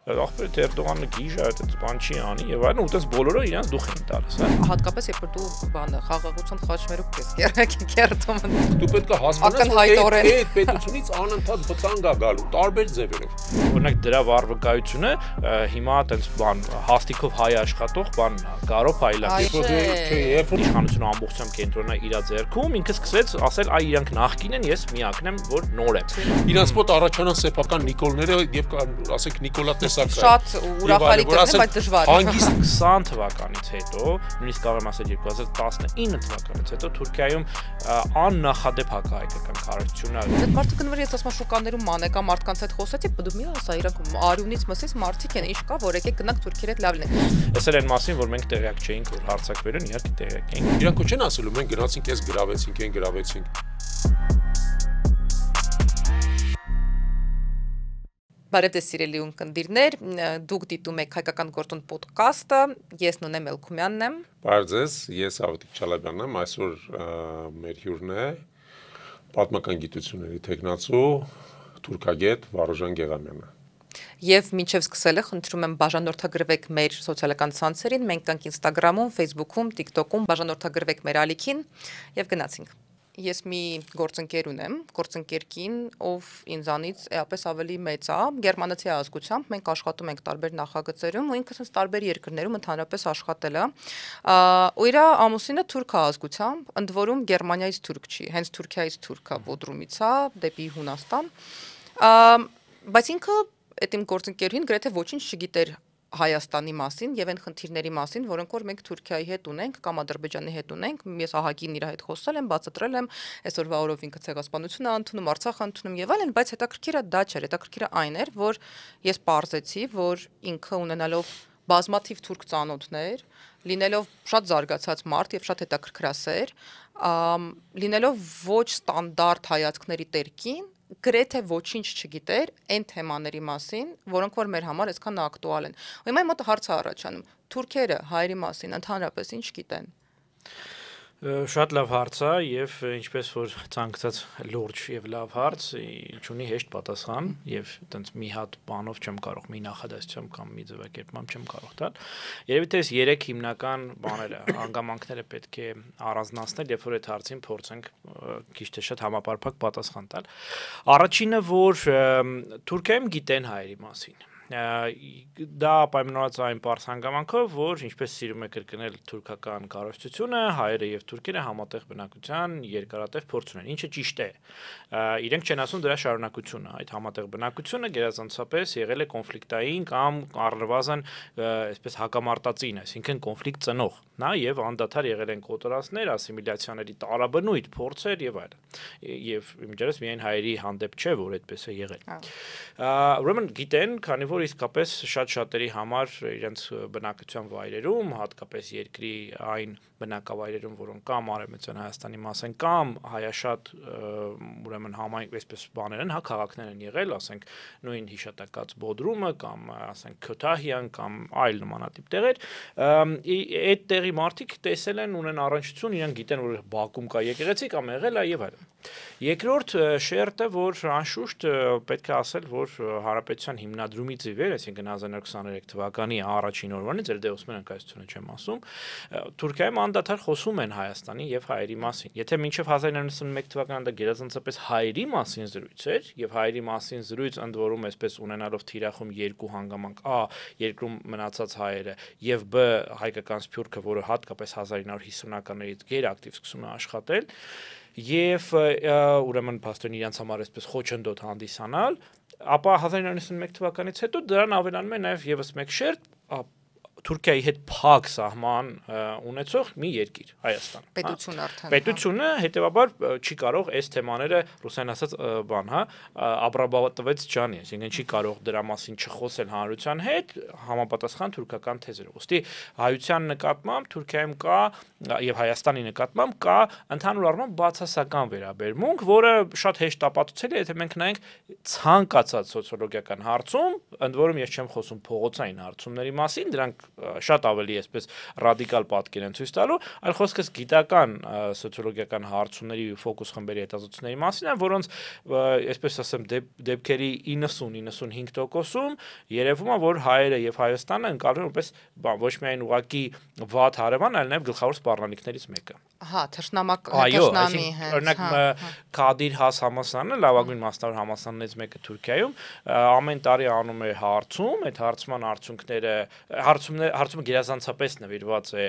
Ախպեր Էրդողանը գիժ այդ բան չի անի եւ այլն, ուտես բոլորը իրենց դուխ են տալիս, հա։ Հատկապես երբ դու բանը խաղաղության խաչմերուկ ես կերտում։ Դու պետք է հասկանաս, որ այդ պետությունից անընդհատ վտանգ է գալու տարբեր ձևերով։ Օրինակ դրա վարվկայությունը հիմա այտենց բան հաստիկով հայ աշխատող բանն է, Գարո Փայլակի։ Երբ որ իշխանությունը ամբողջությամբ կենտրոնը իր ձեռքում, ինքը սկսեց ասել, այ իրանք նախկին են, ես միակն եմ, որ նոր եմ։ Իրանց մոտ առաջանան սեփական Նիկոլները եւ ասենք Նիկոլա տեսակ շատ ուրախալի կլինի, բայց դժվար։ Հանգիստ 20 թվականից հետո, նույնիսկ կարող եմ ասել 2019 թվականից հետո Թուրքիայում աննախադեպ հակահայկական քարոզությունը։ Այդ մարդը կնվեր ես ասում շուկաներում մանեկա մարդկանց հետ խոսեցի, դու մի ասա, իրանք արյունից մսից մարդիկ են, ինչ կա, որ եկեք գնանք Թուրքիերի հետ լավ լինենք։ Ասել են մասին, որ մենք տեղյակ չէինք, որ հարցակվելուն, իհարկե տեղյակ էինք։ Իրանք չեն ասելու, մենք գնացինք, ես գրավեցինք, այն գրավեցինք։ Բարև ձեզ սիրելի ունկնդիրներ, դուք դիտում եք Հայկական գործոն պոդքասթը, ես Նոնե Մելքումյանն եմ։ Բարև ձեզ, ես Ավետիք Չալաբյանն եմ, այսօր մեր հյուրն է պատմական գիտությունների թեկնածու թուրքագետ Վարուժան Գեղամյանը։ Եվ մինչև սկսելը խնդրում եմ բաժանորդագրվեք մեր սոցիալական ցանցերին, մենք կանք Instagram-ում, Facebook-ում, TikTok-ում, բաժանորդագրվեք մեր ալիքին եւ գնացինք։ Ես մի գործընկեր ունեմ, գործընկերքին, ով ինձանից էապես ավելի մեծ է, գերմանացի ազգությամբ, մենք աշխատում ենք տարբեր նախագծերում, ու ինքս տարբեր երկրներում ընդհանրապես աշխատել է։ Ու իր ամուսինը թուրք ազգությամբ, ընդ որում Գերմանիայից թուրք չի, հենց Թուրքիայից թուրք է, Բոդրումից է, դեպի Հունաստան։ Բայց ինքը այդ իմ գործընկերուհին գրեթե ոչինչ չգիտեր Հայաստանի մասին եւ այն խնդիրների մասին, որոնք որ մենք Թուրքիայի հետ ունենք կամ Ադրբեջանի հետ ունենք, ես ահագին իր հետ խոսել եմ, բացատրել եմ, այսօրվա օրով ինքը ցեղասպանություն է ընդունում, Արցախ ընդունում եւ այլն, բայց հետաքրքիրը դա չէր, հետաքրքիրը այն էր, որ ես պարզեցի, որ ինքը ունենալով բազմաթիվ թուրք ծանոթներ, լինելով շատ զարգացած մարդ եւ շատ հետաքրքրասեր, լինելով ոչ ստանդարտ հայացքների տերկին, գրեթե ոչինչ չգիտեր այն թեմաների մասին, որոնք որ մեր համար այսքան ակտուալ են։ Ու հիմա մոտ հարց է առաջանում. թուրքերը հայերի մասին ընդհանրապես ինչ գիտեն։ Շատ լավ հարց է եւ ինչպես որ ցանկացած լուրջ եւ լավ հարց ունի հեշտ պատասխան եւ այտենց մի հատ բանով չեմ կարող մի նախադասությամբ կամ մի ձևակերպմամբ չեմ կարող տալ։ Երևի թե այս 3 հիմնական բաները, հանգամանքները պետք է առանձնացնել, երբ որ այդ հարցին փորձենք քիչ թե շատ համապարփակ պատասխան տալ։ Առաջինը որ Թուրքիայում գիտեն հայերի մասին։ Դա պայմանավորված այն պարզ հանգամանքով, որ ինչպես սիրում է կրկնել թուրքական կառավարությունը, հայերը եւ թուրքերը համատեղ բնակության երկարատև փորձ ունեն, ինչը ճիշտ է։ Իրենք չեն ասում դրա շարունակությունը, այդ համատեղ բնակությունը գերազանցապես եղել է կոնֆլիկտային կամ առնվազն այսպես հակամարտածին, այսինքն կոնֆլիկտ ծնող, նա եւ անդադար եղել են կոտորածներ, ասիմիլյացիաների տարաբնույթ փորձեր եւ այլն։ Եվ իմիջիայլոց միայն հայերի հանդեպ չէ, որ այդպես է եղել։ Ուրեմն գիտեն, քանի որ իսկապես շատ-շատերի համար իրենց բնակության վայրերում, հատկապես երկրի այն բնակավայրերում, որոնք կամ Արևմտյան Հայաստանի մաս են, կամ հայաշատ ուրեմն համայնք, այսպես բաներ են, հա քաղաքներ են եղել, ասենք նույն հիշատակած Բոդրումը կամ ասենք Քյոթահիան կամ այլ նմանատիպ տեղեր, այդ տեղի մարդիկ տեսել են, ունեն առնչություն, իրենք գիտեն, որ Բաքվում կա եկեղեցի կամ եղել է եւ այլն։ Երկրորդ շերտը, որ անշուշտ պետք է ասել, որ Հանրապետության հիմնադրումից ի վեր, այսինքն 1923 թվականի առաջին օրվանից, էլ դե Օսմանյան կայսրությունը չեմ ասում, Թուրքիայում անդադար խոսում են Հայաստանի եւ հայերի մասին։ Եթե մինչեւ 1991 թվականը դա գերազանցապես հայերի մասին զրույց էր, եւ հայերի մասին զրույց ընդ որում այսպես ունենալով թիրախում երկու հանգամանք, A. երկրում մնացած հայերը եւ B. հայկական սփյուռքը, որը հատկապես 1950-ականներից գերակտիվ սկսում է աշխատել, եւ ուրեմն փաստորեն իրենց համար այսպես խոչընդոտ հանդիսանալ, ապա 1991 թվականից հետո դրան ավելանում է նաեւ եւս մեկ շերտ Թուրքիայի հետ փակ սահման ունեցող մի երկիր, Հայաստան։ Պետություն արդեն։ Պետությունը հետեւաբար չի կարող այս թեմաները ռուսերեն ասած բան, հա, ապրաբատվեց ջանի, այսինքն չի կարող դրա մասին չխոսել հանրության հետ համապատասխան թուրքական թեզերով։ Ոստի հայության նկատմամբ Թուրքիայում կա եւ Հայաստանի նկատմամբ կա ընդհանուր առմամբ բացասական վերաբերմունք, որը շատ հեշտ ապացուցել է, եթե մենք նայենք ցանկացած սոցիոլոգիական հարցում, ընդ որում ես չեմ խոսում փողոցային հարցումների մասին, դրանք շատ ավելի այսպես ռադիկալ պատկեր են ցույց տալու, այլ խոսքս գիտական սոցիոլոգիական հարցումների ֆոկուս խմբերի հետազոտությունների մասին է, որոնց այսպես ասեմ դեպքերի 90-95%-ում երևում է, որ հայերը եւ Հայաստանը ընկալվում են որպես ոչ միայն ուղղակի վատ հարևան, այլ նաեւ գլխավոր սպառնալիքներից մեկը։ Հա, թշնամի հենց։ Օրինակ Քադիր Հաս համալսարանը, լավագույն մասնավոր համալսարաններից մեկը Թուրքիայում, ամեն տարի անում է հարցում, այդ հարցման արդյունքները հարցումը գերազանցապես նվիրված է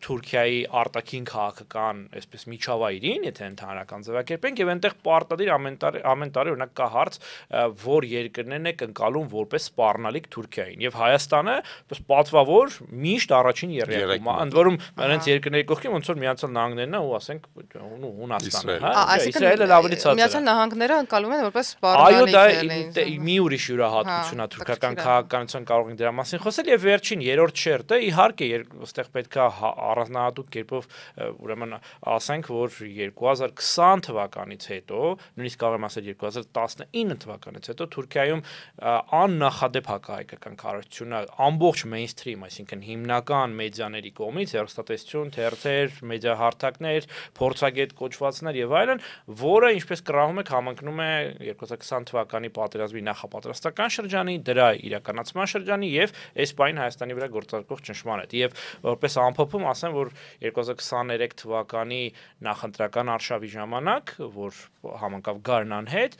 Թուրքիայի արտաքին քաղաքական, այսպես միջավայրին, եթե ընդհանրական ձևակերպենք, եւ այնտեղ պարտադիր ամեն տարի օրինակ կա հարց, որ երկրներն է ընկալում որպես սպառնալիք Թուրքիային, եւ Հայաստանը այսպես պատվավոր միշտ առաջին երրորդում է, ընդ որում նրանց երկրների կողքին ոնց որ Միացյալ Նահանգներն ու ասենք Հունաստանը, հա, Իսրայելը ավելի ցածր է։ Միացյալ Նահանգները ընկալում են որպես սպառնալիք։ Այո, դա մի ուրիշ յուրահատկություն է թուրքական քաղաքականության, կարող ենք դրա մասին խոսել, եւ վերջին երրորդ շերտը իհարկե այստեղ պետք է առանձնահատուկ կերպով ուրեմն ասենք, որ 2020 թվականից հետո, նույնիսկ կարող եմ ասել 2019 թվականից հետո Թուրքիայում աննախադեպ հակահայկական քարոզությունը ամբողջ մեյնսթրիմ, այսինքն հիմնական մեդիաների կողմից, հեռուստատեսություն, թերթեր, մեդիահարթակներ, փորձագետ կոչվածներ եւ այլն, որը ինչպես կռահում եք համընկնում է 2020 թվականի պատերազմի նախապատրաստական շրջանի, դրա իրականացման շրջանի եւ այս պայն Հայաստանի վրա գործարկող ճնշման հետ։ Եվ որպես ամփոփում ասեմ, որ 2023 թվականի նախընտրական արշավի ժամանակ, որ համընկավ Գարնան հետ,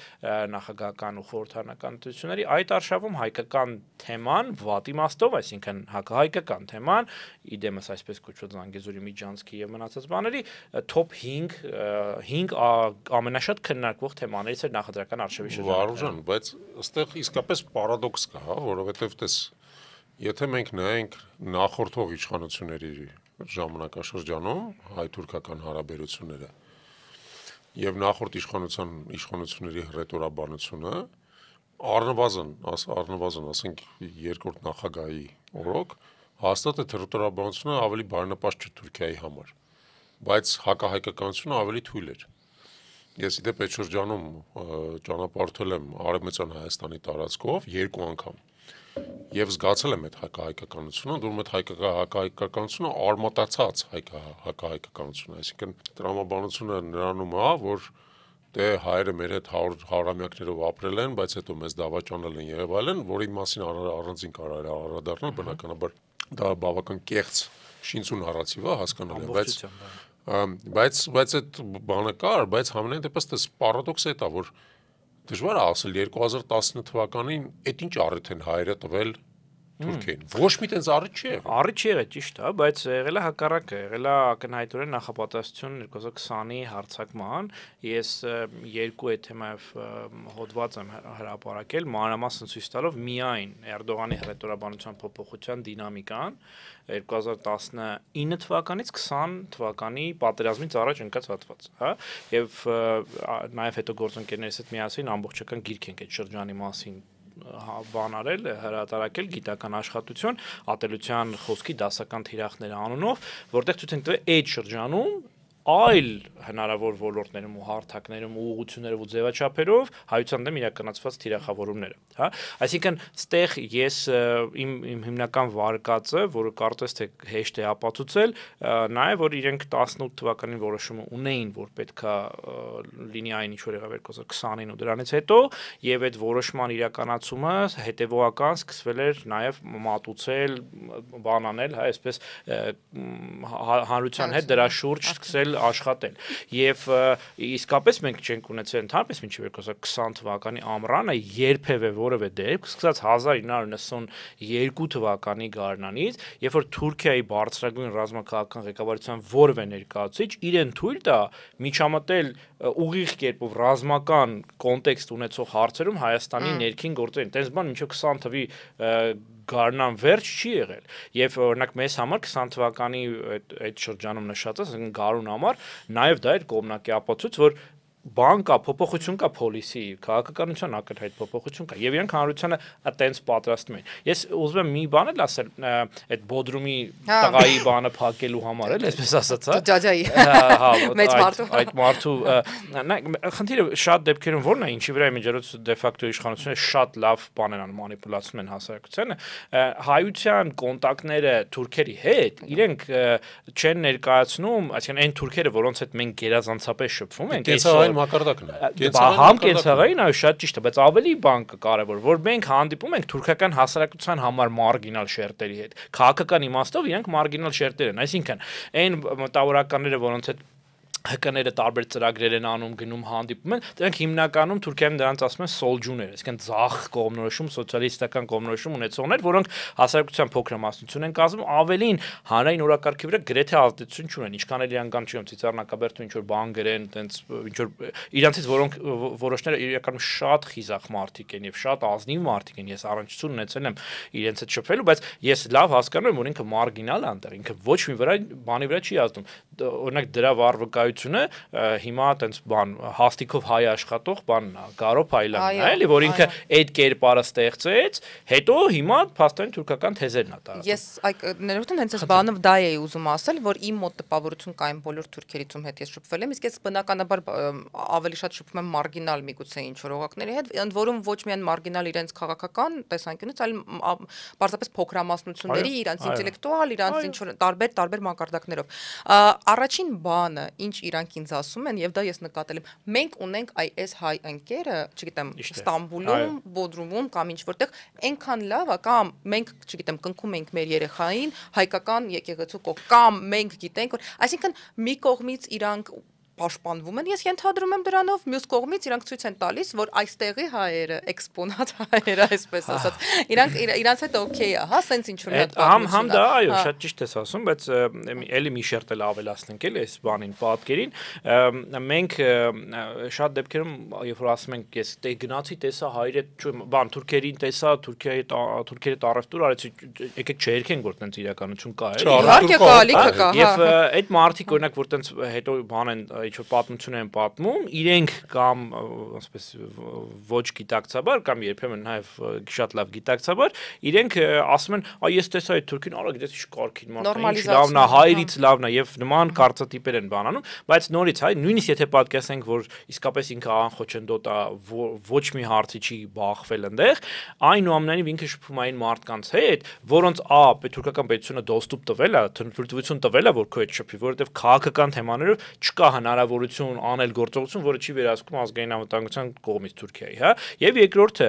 նախագահական ու խորհրդարանական ընտրությունների, այդ արշավում հայկական թեման վատ իմաստով, այսինքն հակահայկական թեման, իդեմս այսպես կոչված Զանգեզուրի Միջանցքի եւ մնացած բաների top 5 ամենաշատ քննարկվող թեմաներից էր նախընտրական արշավի շրջանում։ Վարուժան, բայց այստեղ իսկապես պարադոքս կա, հա, որովհետեւ տես եթե մենք նայենք նախորդող իշխանությունների ժամանակաշրջանում հայ-թուրքական հարաբերությունները եւ նախորդ իշխանությունների հռետորաբանությունը առնվազն ասենք երկրորդ նախագահի օրոք հաստատ է հռետորաբանությունը ավելի բարենպաստ չէ Թուրքիայի համար, բայց հակահայկականությունը ավելի թույլ էր։ Ես իդեպ այդ շրջանում ճանապարհորդել եմ Արևմտյան Հայաստանի տարածքով երկու անգամ եւ զգացել եմ այդ հակահայկականությունը, դուրս այդ հակահայկականությունը արմատացած հակահայկականություն, այսինքն տրամաբանությունը նրանում է, որ դե հայերը մեր հետ հարամյակներով ապրել են, բայց հետո մեզ դավաճանել են եւ այլն, որի մասին առանձին կարող է անդրադառնալ, բնականաբար դա բավական կեղծ շինցուն նարատիվ է, հասկանալի է, բայց այդ բանը կար, բայց համենայն դեպս դա պարադոքս է դա, որ դժվար է ասել 2019 թվականին այդ ինչ առիթ են հայերը տվել Թուրքիային։ Ոչ մի տենց առիթ չի եղել։ Առիթ չի եղել, ճիշտ է, բայց եղել է հակառակը, եղել է ակնհայտորեն նախապատրաստություն 2020-ի հարձակման։ Ես երկու այդ թեմայով հոդված եմ հրապարակել, մանրամասն ցույց տալով միայն Էրդողանի հռետորաբանության փոփոխության դինամիկան 2019 թվականից 20 թվականի պատերազմից առաջ ընկած հատված, հա, եւ նաեւ հետո գործընկերներս հետ միասին ամբողջական գիրք ենք այդ շրջանի մասին բան արել, հրատարակել գիտական աշխատություն ատելության խոսքի դասական թիրախների անունով, որտեղ ցույց են տվել այդ շրջանում այլ հնարավոր ոլորտներում ու հարթակներում ու ուղղություններով ու ձևաչափերով հայության դեմ իրականացված թիրախավորումները, հա, այսինքն ստեղ ես իմ հիմնական վարկածը, որը կարծես թե հեշտ է ապացուցել, նաև որ իրենք 18 թվականին որոշումը ունեին, որ պետքա լինի այն ինչ որ եղավ 2020-ին ու դրանից հետո, եւ այդ որոշման իրականացումը հետեւողական սկսվել էր նաև մատուցել, բան անել, հա, այսպես հանրության հետ դրա շուրջ սկսել աշխատել եւ իսկապես մենք չենք ունեցել ընդհանրապես մինչեւ 2020 թվականի ամռանը երբևէ որևէ դեպք սկսած 1992 թվականի գարնանից, երբ որ Թուրքիայի բարձրագույն ռազմաքաղաքական ղեկավարության որևէ ներկայացուցիչ իրեն թույլ տա միջամտել ուղիղ կերպով ռազմական կոնտեքստ ունեցող հարցերում Հայաստանի ներքին գործերին, տես բան մինչեւ 20 թվի գարնան վերջ չի եղել եւ օրինակ մեզ համար 20 թվականի այդ շրջանում նշածը գարուն համար նաեւ դա էր կողմնակի ապացույց, որ բան կա, փոփոխություն կա policy, քաղաքականության ակնհայտ փոփոխություն կա եւ իրանք հանրությանը այտենց պատրաստում են։ Ես ուզում եմ մի բան էլ ասել, այդ Բոդրումի տղայի բանը փակելու համար էլ, այսպես ասած, հա։ Ջաջայի։ Մեծ մարդու։ Այդ մարդու խնդիրը շատ դեպքերում ո՞րն է, ինչի վրա միջերոց դե ֆակտո իշխանությունը շատ լավ բան են անում, մանիպուլացնում են հասարակությանը, հայության կոնտակտները թուրքերի հետ, իրենք չեն ներկայացնում, այսինքն այն թուրքերը, որոնց հետ մենք գերազանցապես շփվում ենք, կենցաղային մակարդակն է։ Համ կենցաղային, այո, շատ ճիշտ է, բայց ավելի բան կարևոր, որ մենք հանդիպում ենք թուրքական հասարակության համար մարգինալ շերտերի հետ։ Քաղաքական իմաստով իրենք մարգինալ շերտեր են, այսինքն այն մտավորականները, որոնց հետ ՀԿ-ները տարբեր ծրագրեր են անում, գնում հանդիպում են, դրանք հիմնականում Թուրքիայում դրանց ասում են սոլջուներ, այսինքն ձախ կողմնորոշում, սոցիալիստական կողմնորոշում ունեցողներ, որոնք հասարակության փոքրամասնություն են կազմում, ավելին հանրային օրակարգի վրա գրեթե ազդեցություն չունեն, ինչքան էլ իրանք չեմ Ծիծեռնակաբերդը ինչ որ բան գրեն, տենց ինչ որ իրանցից որոնք որոշները իրականում շատ խիզախ մարդիկ են եւ շատ ազնիվ մարդիկ են, ես առնչություն ունեցել եմ իրենց հետ շփվելու, բայց ես լավ հասկանում եմ, որ ինքը մարգինալ է անտեղ, ինքը ոչ մի վրա բանի վրա չի ազդում, օրինակ դրա վարվկայությունը հիմա տենց բան հաստիկով հայ աշխատող բանն է, Գարո Փայլյանն է, էլի, որ ինքը այդ կերպարը ստեղծեց, հետո հիմա փաստորեն թուրքական թեզերն է տարածում։ Ես ներողություն հենց այս բանը դա էի ուզում ասել, որ իմ մոտ տպավորություն կա այն բոլոր թուրքերից ում հետ ես շփվել եմ, իսկ ես բնականաբար ավելի շատ շփվում եմ մարգինալ միգուցե ինչ որ օղակների հետ, ընդ որում ոչ միայն մարգինալ իրենց քաղաքական տեսանկյունից, այլ պարզապես փոքրամասնությունների, իրանց ինտելեկտուալ, իրանց ինչ որ տարբեր մակարդակներով։ Առաջին բանը, ինչ իրանք ինձ ասում են, եւ դա ես նկատել եմ, մենք ունենք այս հայ ընկերը, չգիտեմ, Ստամբուլում, Բոդրումում կամ ինչ որտեղ, այնքան լավ է, կամ մենք, չգիտեմ, կնքում ենք մեր երեխային հայկական եկեղեցու կողմ, կամ մենք գիտենք, որ այսինքն մի կողմից իրանք պաշտպանվում են, ես ենթադրում եմ դրանով, մյուս կողմից իրանք ցույց են տալիս, որ այստեղի հայերը, էքսպոնատ հայերը, այսպես ասած, իրանք հետ օքեյ է, հա, սենց ինչ որ հատ պատմություն։ Համ դա, այո, շատ ճիշտ ես ասում, բայց էլի մի շերտ էլ ավելացնենք էլի այս բանին, պատկերին, մենք շատ դեպքերում, երբ որ ասում ենք, ես գնացի տեսա հայրը, բան թուրքերին տեսա, թուրքերի առևտուր արեցի, եկեք չերքենք, որ տենց իրականություն կա, էլի։ Իհարկե կա, ալիքը կա, հա։ Եվ այդ մարդիկ օրինակ, որ տենց հետո բան են ինչ-որ պատմություն են պատմում, իրենք կամ ասես ոչ գիտակցաբար կամ երբեմն նաև շատ լավ գիտակցաբար, իրենք ասում են, «Այ ես տեսա այդ թուրքին, արա գիտես ինչ կարգին մարդն է, ինչ լավն է, հայրից լավն է» եւ նման կարծատիպեր են բանանում, բայց նորից հայ, նույնիսկ եթե պատկերացնենք, որ իսկապես ինքը անխոչնդոտ է, ոչ մի հարցի չի բախվել այնտեղ, այնուամենայնիվ ինքը շփում այն մարդկանց հետ, որոնց թուրքական պետությունը դոստուպ տվել է, թույլտվություն տվել է, որ քո հետ շփվի, որովհետեւ քաղաքական թեմաներով չկա հնարավորություն անել գործողություն, որը չի վերահսկում ազգային անվտանգության կողմից Թուրքիայի, հա, եւ երկրորդը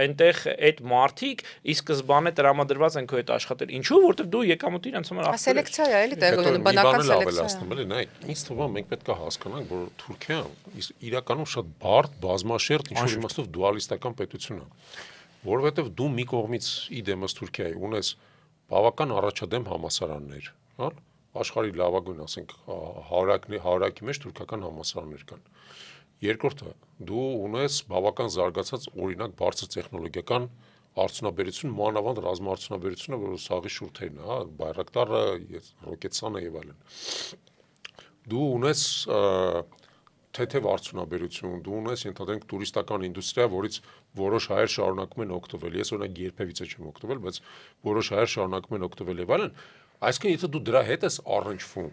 այնտեղ այդ մարդիկ ի սկզբանե տրամադրված են քո հետ աշխատել, ինչու, որովհետեւ դու եկամուտի իրենց համար ախտեր ես։ Սելեկցիա է, էլի տեղի ունենում, բնական սելեկցիա։ Էլի, նայեք, ինձ թվում է մենք պետք է հասկանանք, որ Թուրքիան իրականում շատ բարդ, բազմաշերտ, ինչ-որ իմաստով դուալիստական պետություն է, որովհետեւ դու մի կողմից իդեմս Թուրքիայի ունես բավական առաջադեմ համալսարաններ, հա, աշխարհի լավագույն, ասենք, հարակի մեջ թուրքական համալսարաններ կան։ Երկրորդը, դու ունես բավական զարգացած օրինակ բարձր տեխնոլոգիական արդյունաբերություն, մանավանդ ռազմաարդյունաբերությունը, որ սաղի շուրթերն է, հա, Բայրակտարը, Ռոկետսանը եւ այլն։ Դու ունես թեթև արդյունաբերություն, դու ունես ենթադրենք տուրիստական ինդուստրիա, որից որոշ հայեր շարունակում են օգտվել։ Ես օրինակ երբևիցե չեմ օգտվել, բայց որոշ հայեր շարունակում են օգտվել եւ այլն։ Այսինքն եթե դու դրա հետ ես առնչվում,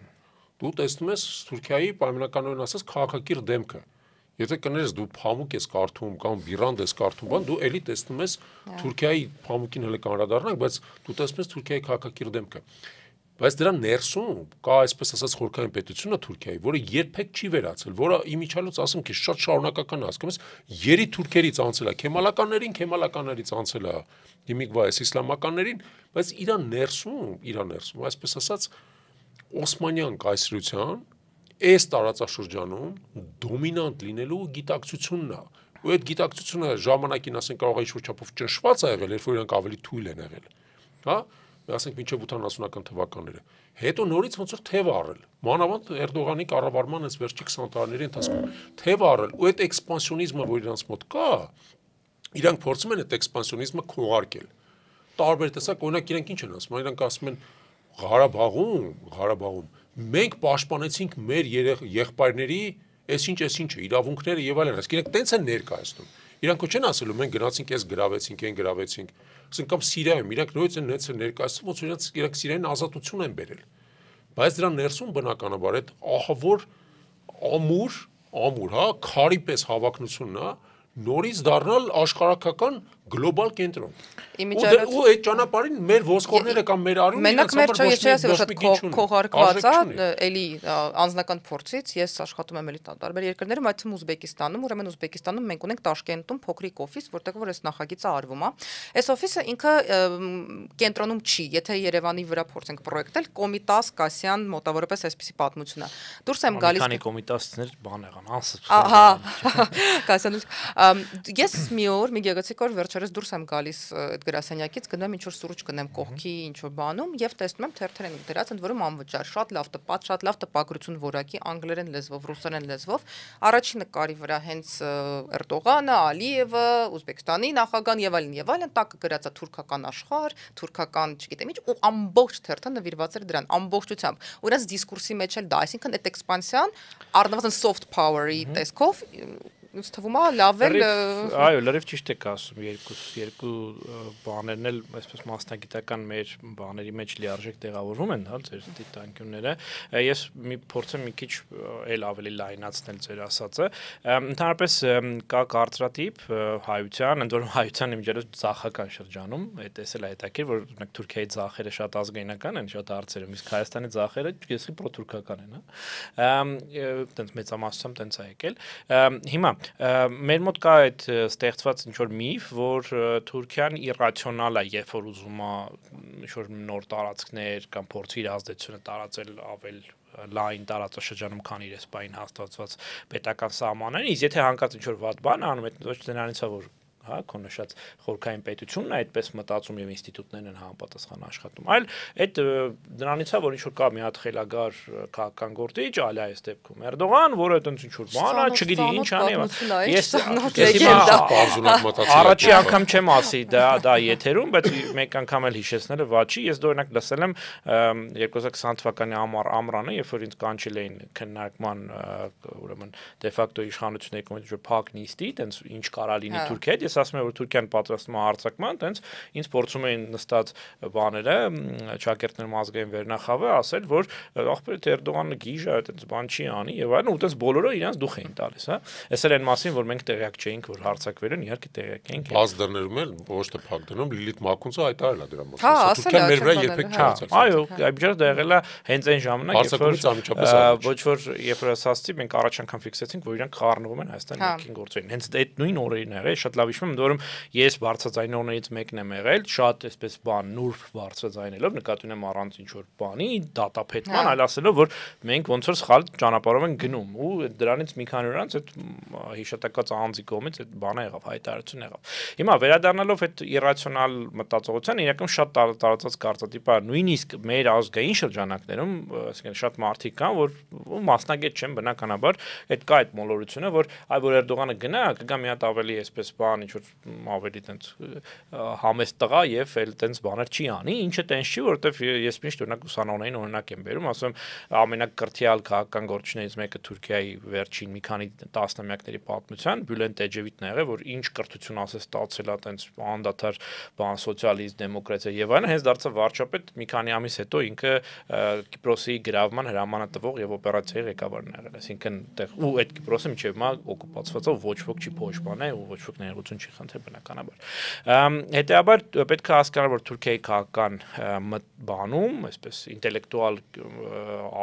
դու տեսնում ես Թուրքիայի պայմանականորեն ասած քաղաքակիր դեմքը։ Եթե կներես դու փամուկ ես կարդում կամ բիրանդ ես կարդում, բան դու էլի տեսնում ես Թուրքիայի փամուկին հենց կանդրադառնանք, բայց դու տեսնում ես Թուրքիայի քաղաքակիր դեմքը։ Բայց դրա ներսում կա այսպես ասած խորհրդային պետությունը Թուրքիայի, որը երբեք չի վերացել, որը իմիջիալից ասում քեզ շատ շարունակական է, ասում ես, երի թուրքերից անցել է, քեմալականներից անցել է, հիմիկվայես իսլամականներին, բայց իր ներսում, այսպես ասած, Օսմանյան կայսրության այս տարածաշրջանում դոմինանտ լինելու գիտակցությունն է։ Ու այդ գիտակցությունը ժամանակին ասենք կարող է ինչ-որ չափով ճնշված է եղել, երբ որ իրանք ավելի թույլ են եղել։ Հա, ասենք մինչև 80-ական թվականները։ Հետո նորից ոնց որ թև առել։ Մանավանդ Էրդողանի կառավարման այս վերջի 20 տարիների ընթացքում թև առել, ու այդ էքսպանսիոնիզմը, որ իրանց մոտ կա, իրանք փորձում են այդ էքսպանսիոնիզմը քողարկել։ Տարբեր տեսակ, օրինակ իրանք ինչ են ասում, իրանք ասում են Ղարաբաղում մենք պաշտպանեցինք մեր եղբայրների ինչը, իրավունքները եւ այլն, իսկ իրենք տենց են ներկայացնում։ Իրանք չեն ասելու մենք գնացինք, այս գրավեցինք, այն գրավեցինք, ասենք կամ Սիրիայում իրանք նույնիսկ են նենց ներկայացնում, ոնց իրանք Սիրիային ազատություն են բերել։ Բայց դրա ներսում բնականաբար այդ ահավոր ամուր, հա, քարի պես հավակնությունն է, նորից դառնալ աշխարհակական գլոբալ կենտրոն։ Ու այդ ճանապարհին մեր ոսկորները կամ մեր արյունը մենակ մեր քողարկված է, էլի անձնական փորձից ես աշխատում եմ էլի տարբեր երկրներում, այդ թվում Ուզբեկիստանում, ուրեմն Ուզբեկիստանում մենք ունենք Տաշկենտում փոքրիկ օֆիս, որտեղ որ այս նախագիծը արվում է։ Այս օֆիսը ինքը կենտրոնում չի, եթե Երևանի վրա փորձենք պրոյեկտել, Կոմիտաս Կասյան մոտավորապես այսպիսի պատմություն է։ Դուրս եմ գալիս։ Քանի կոմիտասներ բան եղան, անսպ։ Ահա, Կասյան։ Ես մի օր մի գեղեցիկ օր վերջերս դուրս եմ գալիս այդ գրասենյակից, գնում ինչ որ սուրճ գնեմ կողքի ինչ որ բանում եւ տեսնում եմ թերթեր են դրած, ընդ որում անվճար, շատ լավ տպած, շատ լավ տպագրություն որակի, անգլերեն լեզվով, ռուսերեն լեզվով, առաջին նկարի վրա հենց Էրդողանը, Ալիևը, Ուզբեկստանի նախագահան եւ այլն, տակը գրած է թուրքական աշխարհ, թուրքական, չգիտեմ ինչ, ու ամբողջ թերթը նվիրված էր դրան, ամբողջությամբ։ Ու իրաց դիսկուրսի մեջ էլ դա, այսինքն այդ էքսպանսիան առնվազն soft power-ի տեսքով ինձ թվում է լավ էլ այո, լրիվ ճիշտ եք ասում, երկու բաներն էլ այսպես մասնագիտական մեր բաների մեջ լիարժեք տեղավորվում են, հա, ձեր դիտանկյունները։ Ես մի փորձեմ մի քիչ էլ ավելի լայնացնել ձեր ասածը։ Ընդհանրապես կա կարծրատիպ հայության, ընդ որում հայության իմիջիայլոց ցախական շրջանում, այդ էս էլ է հետաքրքիր, որ օրինակ Թուրքիայի ցախերը շատ ազգայնական են, շատ հարցերում, իսկ Հայաստանի ցախերը գեսի պրոթուրքական են, հա։ Տենց մեծամասնությամբ տենց է եկել։ Հիմա մեր մոտ կա այդ ստեղծված ինչ-որ միֆ, որ Թուրքիան իրացիոնալ է, երբ որ ուզում է ինչ-որ նոր տարածքներ կամ փորձի իր ազդեցությունը տարածել ավել լայն տարածաշրջանում, քան իր սպային հաստատված պետական սահմաններին, իսկ եթե հանկարծ ինչ-որ վատ բան անում, այդ ոչ դրանից է, որ հա, քո նշած խորքային պետությունն է այդպես մտածում եւ ինստիտուտներն են համապատասխան աշխատում, այլ այդ դրանից է, որ ինչ-որ կա մի հատ խելագար քաղաքական գործիչ, այլ այս դեպքում Էրդողան, որը այդպես ինչ-որ բան է, չգիտի ինչ անի, ես առաջի անգամ չեմ ասի դա եթերում, բայց մեկ անգամ էլ հիշեցնելը վատ չի, ես օրինակ լսել եմ 2020 թվականի ամռանը, երբ որ ինձ կանչել էին քննարկման ուրեմն դե ֆակտո իշխանությունների կողմից փակ նիստի, տենց ինչ կարա լինի Թուրքիայի, ես ասում եմ, որ Թուրքիան պատրաստվում է հարձակման, տենց ինձ փորձում էին նստած բաները, ճակերտներում ազգային վերնախավը ասել, որ ախպեր Էրդողանը գիժ է, այդպես բան չի անի եւ այլն, ու տենց բոլորը իրենց դուխ էին տալիս, հա։ Էս էլ այն մասին, որ մենք տեղյակ չէինք, որ հարձակվել են, իհարկե տեղյակ էինք։ Բաց դռներում էլ ոչ թե փակ դռնում, Լիլիթ Մակունցը հայտարարել է դրա մասին։ Թուրքիան մեր վրա երբեք չի հարձակվել։ Այո, այբջերը դա եղել է հենց այն ժամանակ, ոչ որ երբ որ ասացի, մենք առաջ անգամ ֆիքսեցինք, որ իրանք խառնվում են Հայաստանի ներքին գործերին։ Հենց այդ նույն օրերին եղել, շատ լավ հիշում եմ, որում ես բարձրաձայնողներից մեկն եմ եղել, շատ այսպես բան նուրբ բարձրաձայնելով, նկատի ունեմ առանց ինչ որ բանի, դատապետման, այլ ասելով, որ մենք ոնց որ սխալ ճանապարհով ենք գնում, ու դրանից մի քանի օր անց այդ հիշատակված անձի կողմից այդ բանը եղավ, հայտարարություն եղավ։ Հիմա վերադառնալով այդ իրացիոնալ մտածողության, իրական շատ տարածած կարծրատիպ է, նույնիսկ մեր ազգային շրջանակներում, այսինքն շատ մարդիկ կան, որ մասնագետ չեն բնականաբար, այդ կա այդ մոլորությունը, որ այ որ Էրդողանը գնա, կգա մի հատ ավելի այսպես բան, ինչ որ ավելի տենց համեստ տղա եւ էլ տենց բաներ չի անի, ինչը տենց չի, որովհետեւ ես միշտ օրինակ ուսանողներին օրինակ եմ բերում, ասում եմ ամենակրթյալ քաղաքական գործիչներից մեկը Թուրքիայի վերջին մի քանի տասնամյակների պատմության Բյուլեն Տեջևիտն է եղել, որ ինչ կրթություն ասես ստացել է տենց անդադար բան սոցիալիզմ, դեմոկրատիա եւ այլն, հենց դարձավ վարչապետ մի քանի ամիս հետո ինքը Կիպրոսի գրավման հրամանատվող եւ օպերացիայի ղեկավարն է եղել, այսինքն այդտեղ ու այդ Կիպրոսը մինչեւ հիմա օկուպացված է, ոչ ոք չի փոշմանել ու ոչ ոք ներողություն չի խնդրել բնականաբար։ Հետեւաբար պետք է հասկանալ, որ Թուրքիայի քաղաքական բանում, այսպես ինտելեկտուալ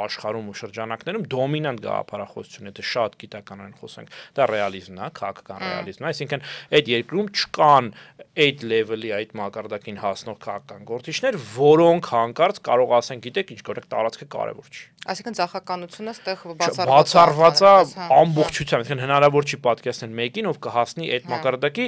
աշխարհում ու շրջանակներում դոմինանտ գաղափարախոսություն, եթե շատ գիտականորեն խոսենք, դա ռեալիզմն է, քաղաքական ռեալիզմն է, այսինքն այդ երկրում չկան այդ լեվելի այդ մակարդակին հասնող քաղաքական գործիչներ, որոնք հանկարծ կարող ասեն, գիտեք, ինչ կորեք տարածքը կարևոր չի։ Այսինքն ցախականությունը ստեղ բացառված է ամբողջությամբ, այսինքն հնարավոր չի պատկերացնել մեկին, ով կհասնի այդ մակարդակի,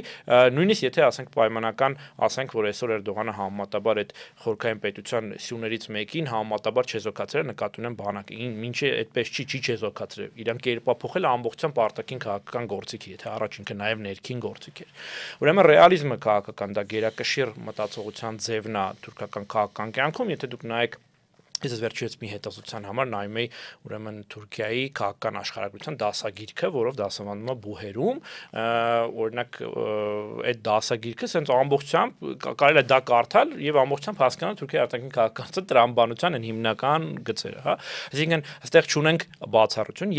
նույնիսկ եթե ասենք պայմանական, ասենք, որ այսօր Էրդողանը համեմատաբար այդ խորքային պետության սյուներից մեկին համեմատաբար չեզոքացրել, նկատի ունեմ բանակը, ինչը այդպես չի չեզոքացրել, իրանք կերպափոխել ամբողջությամբ արտաքին քաղաքական գործիքի, եթե առաջինքը նաև ներքին գործիք էր։ Ուրեմն ռեալիզմը քաղաքական դա գերակշիռ մտածողության ձևն է թուրքական քաղաքական կյանքում, եթե դուք նայեք Ես վերջերս մի հետազոտության համար նայում էի ուրեմն Թուրքիայի քաղաքական աշխարհագրության դասագիրքը, որով դասավանդում է բուհերում, օրինակ այդ դասագիրքը ասենց ամբողջությամբ կարելի է դա կարդալ եւ ամբողջությամբ հասկանալ Թուրքիայի արտաքին քաղաքականության տրամաբանության այն հիմնական գծերը, հա։ Այսինքն այստեղ չունենք բացառություն,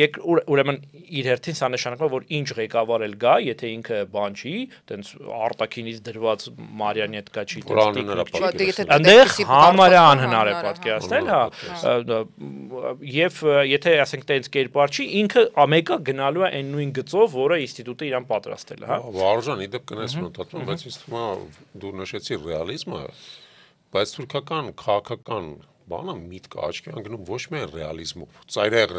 ուրեմն իր հերթին սա նշանակում է, որ ինչ ղեկավար էլ գա, եթե ինքը բան չի, այտենց արտաքինից դրված Մարիանի հետ կա չի, այնտեղ համարյա անհնար է պատկերացնել, եւ եթե ասենք տենց կերպար չի, ինքը ամեկը գնալու է այն նույն գծով, որը ինստիտուտը իրան պատրաստել է, հա։ Վարժան, իդեպ կնես մտածում, բայց ինձ թվում է դու նշեցի ռեալիզմը, բայց թուրքական քաղաքական բանը միտքը աչքի անգնում ոչ միայն ռեալիզմով, ծայրահեղ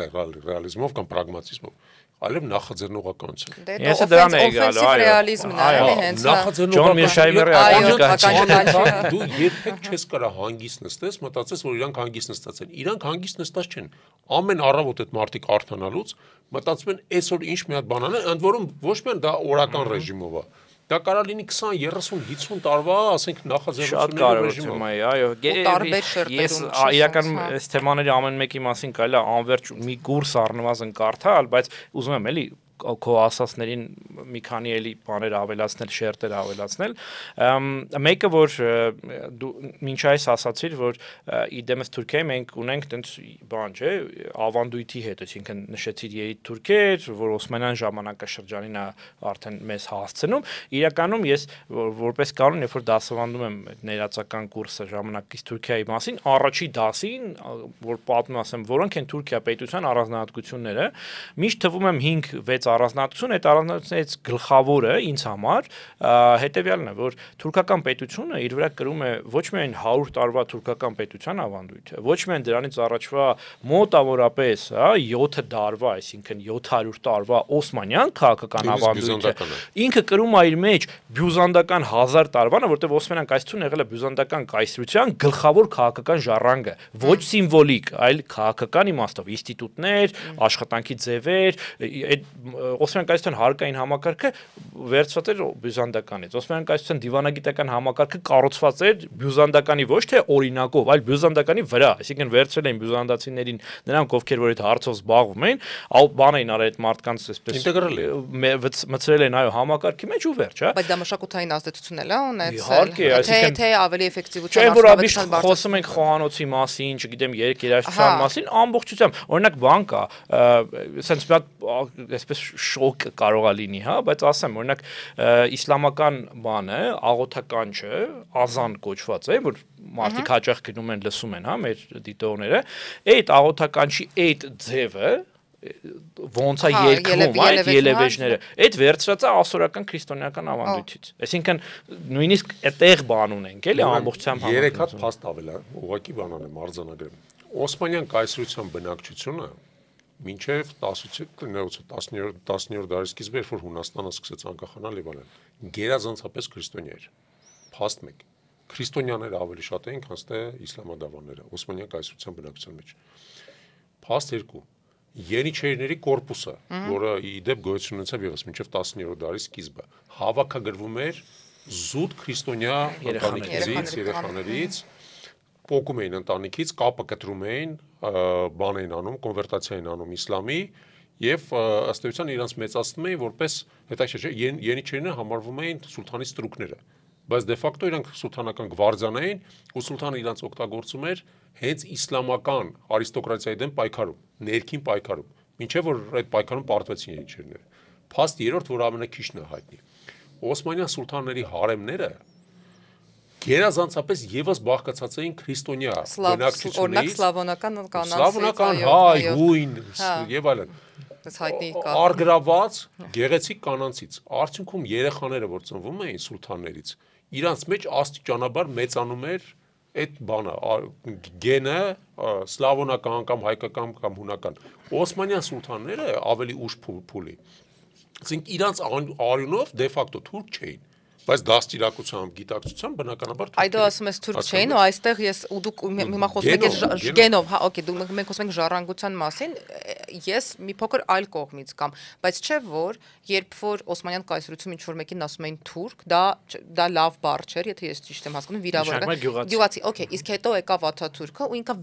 ռեալիզմով կամ պրագմատիզմով, այլև նախաձեռնողականությամբ։ Ես դրան եմ գալու, այո, ռեալիզմն է, հենց նախաձեռնողականություն, դու երբեք չես կարող հանգիստ նստես, մտածես, որ իրանք հանգիստ նստած են։ Իրանք հանգիստ նստած չեն։ Ամեն առավոտ այդ մարդիկ արթանալուց մտածում են այսօր ինչ մի հատ բան անեն, ընդ որում ոչ միայն դա օրական ռեժիմով է։ Դա կարող լինի 20, 30, 50 տարվա, ասենք նախաձեռնությունների ռեժիմով։ Այո, տարբեր շերտերում։ Ես իրական այս թեմաների ամեն մեկի մասին կարելի է անverջ մի կուրս առնվազն կարդալ, բայց ուզում եմ էլի քո ասածներին մի քանի էլի բաներ ավելացնել, շերտեր ավելացնել։ Մեկը որ դու մինչ այս ասացիր, որ իդեմս Թուրքիայի մենք ունենք տենց բան, չէ, ավանդույթի հետ, այսինքն նշեցիր երիտ թուրքեր, որ Օսմանյան ժամանակաշրջանին է արդեն մեզ հասցնում։ Իրականում ես որպես կանոն, երբ որ դասավանդում եմ ներածական կուրսը ժամանակից Թուրքիայի մասին, առաջի դասին, որ պատմում ասեմ, որոնք են Թուրքիա պետության առանձնահատկությունները, միշտ թվում եմ 5-6 առանձնահատկություն, այդ առանձնահատկությունից գլխավորը ինձ համար հետեւյալն է, որ թուրքական պետությունը իր վրա կրում է ոչ միայն 100 տարվա թուրքական պետության ավանդույթը, ոչ միայն դրանից առաջվա մոտավորապես, 7 դարվա, այսինքն 700 տարվա Օսմանյան քաղաքական ավանդույթը, ինքը կրում է իր մեջ բյուզանդական 1000 տարվանը, որտեղ Օսմանյան կայսրությունը եղել է բյուզանդական կայսրության գլխավոր քաղաքական ժառանգը, ոչ սիմվոլիկ, այլ քաղաքական իմաստով, ինստիտուտներ, աշխատանքի ձևեր, այդ Օսմանյան կայսրության հարկային համակարգը վերցված էր բյուզանդականից։ Օսմանյան կայսրության դիվանագիտական համակարգը կառուցված էր բյուզանդականի ոչ թե օրինակով, այլ բյուզանդականի վրա, այսինքն վերցրել էին բյուզանդացիներին նրանք, ովքեր որ այդ հարցով զբաղվում էին, բան էին արել այդ մարդկանց այսպես մցրել են այո համակարգի մեջ ու վերջ, հա։ Բայց դա մշակութային ազդեցություն էլ է ունեցել։ Իհարկե, այսինքն թե ավելի էֆեկտիվության չէ, որ ամիշտ խոսում ենք խոհանոցի մասին, չգիտեմ, երեկերաշրջան մասին, ամբողջությամբ, օրինակ բան կա, sense մի հատ այսպես շոկ կարող է լինի, հա, բայց ասեմ, օրինակ իսլամական բանը, աղոթական չէ, ազան կոչված է, որ մարդիկ հաճախ գնում են լսում են, հա, մեր դիտողները, այդ աղոթականչի այդ ձևը ոնց է երկվում այդ ելևեջները, այդ վերցրած է ասորական քրիստոնեական ավանդույթից։ Այսինքն նույնիսկ այդտեղ բան ունենք, էլի ամբողջությամբ համակարգում։ 3 հատ փաստ ավել է, ուղղակի բանան եմ արձանագրել։ Օսմանյան կայսրության բնակչությունը մինչև 10-րդ դարի սկիզբը, երբ որ Հունաստանը սկսեց անկախանալ եւ այլն, գերազանցապես քրիստոնյա էր։ Փաստ 1։ Քրիստոնյաները ավելի շատ էին, քան թե իսլամադավանները Օսմանյան կայսրության բնակչության մեջ։ Փաստ 2։ Ենիչերների կորպուսը, որը իդեպ գոյություն ունեցավ եւս մինչև 10-րդ դարի սկիզբը, հավաքագրվում էր զուտ քրիստոնյա ընտանիքներից, երեխաներից, փոկում էին ընտանիքից, կապը կտրում էին, բան էին անում, կոնվերտացիա էին անում իսլամի եւ ըստ էության իրանց մեծացնում էին որպես հետաքրքիր չէ, ենիչերները համարվում էին սուլթանի ստրուկները, բայց դե ֆակտո իրանք սուլթանական գվարդիան էին ու սուլթանը իրանց օգտագործում էր հենց իսլամական արիստոկրատիայի դեմ պայքարում, ներքին պայքարում, մինչեւ որ այդ պայքարում պարտվեցին ենիչերները։ Փաստ 3-րդ, որ ամենաքիչն է հայտնի։ Օսմանյան սուլթանների հարեմները գերազանցապես եւս բաղկացած էին քրիստոնյա բնակչությունից, օրինակ սլավոնական կանանց, սլավոնական հայ, հույն եւ այլն, արգրաված գեղեցիկ կանանցից, արդյունքում երեխաները, որ ծնվում էին սուլթաններից, իրանց մեջ աստիճանաբար մեծանում էր այդ բանը, գենը սլավոնական կամ հայկական կամ հունական։ Օսմանյան սուլթանները ավելի ուշ փուլի, ասենք իրանց արյունով դե ֆակտո թուրք չէին, բայց դաստիարակությամբ, գիտակցությամբ բնականաբար թուրք։ Այդո ասում ես թուրք չէին, ու այստեղ ես ու դուք հիմա խոսում եք գենով, հա, օքեյ, մենք խոսում ենք ժառանգության մասին, ես մի փոքր այլ կողմից կամ, բայց չէ որ երբ որ Օսմանյան կայսրությունում ինչ որ մեկին ասում էին թուրք, դա լավ բառ չէր, եթե ես ճիշտ եմ հասկանում, վիրավորական։ Գյուղացի, okay, իսկ հետո եկավ Աթաթուրքը ու ինքը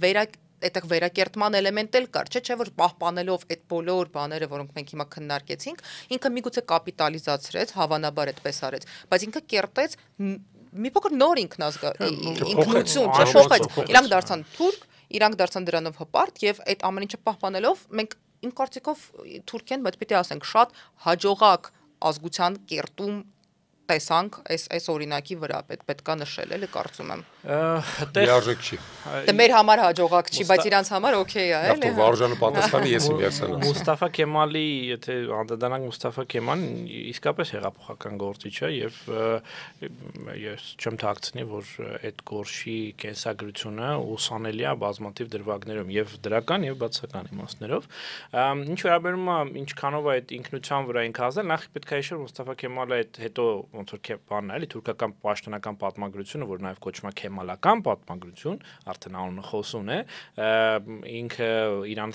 այդտեղ վերակերտման էլեմենտ էլ կար, չէ՞ որ պահպանելով այդ բոլոր բաները, որոնք մենք հիմա քննարկեցինք, ինքը միգուցե կապիտալիզացրեց, հավանաբար այդպես արեց, բայց ինքը կերտեց մի փոքր նոր ինքնություն, չէ՞, փոխեց։ Իրանք դարձան թուրք, իրանք դարձան դրանով հպարտ եւ այդ ամեն ինչը պահպանելով մենք իմ կարծիքով Թուրքիան, բայց պիտի ասենք շատ հաջողակ ազգության կերտում տեսանք այս օրինակի վրա պետքա նշել, էլի կարծում եմ։ Լիարժեք չի։ Դե մեր համար հաջողակ չի, բայց իրանց համար օքեյ է, էլի։ Վարժանը պատասխանի ես իմ վերցնեմ։ Մուստաֆա Քեմալի, եթե անդրադառնանք Մուստաֆա Քեմալին, իսկապես հեղափոխական գործիչ է եւ ես չեմ թաքցնի, որ այդ գործի կենսագրությունը ուսանելի է բազմաթիվ դրվագներում եւ դրական եւ բացական իմաստներով։ Ինչ վերաբերում է ինչքանով այդ ինքնության վրա ինքը ազդել, նախ պետք է հիշել Մուստաֆա Քեմալը այդ հետո ոնց որ բանն է, էլի թուրքական պաշտոնական պատմագրությունը, որ նաև կոչվում է քեմալական պատմագրություն, արդեն անունը խոսուն է, ինքը իրան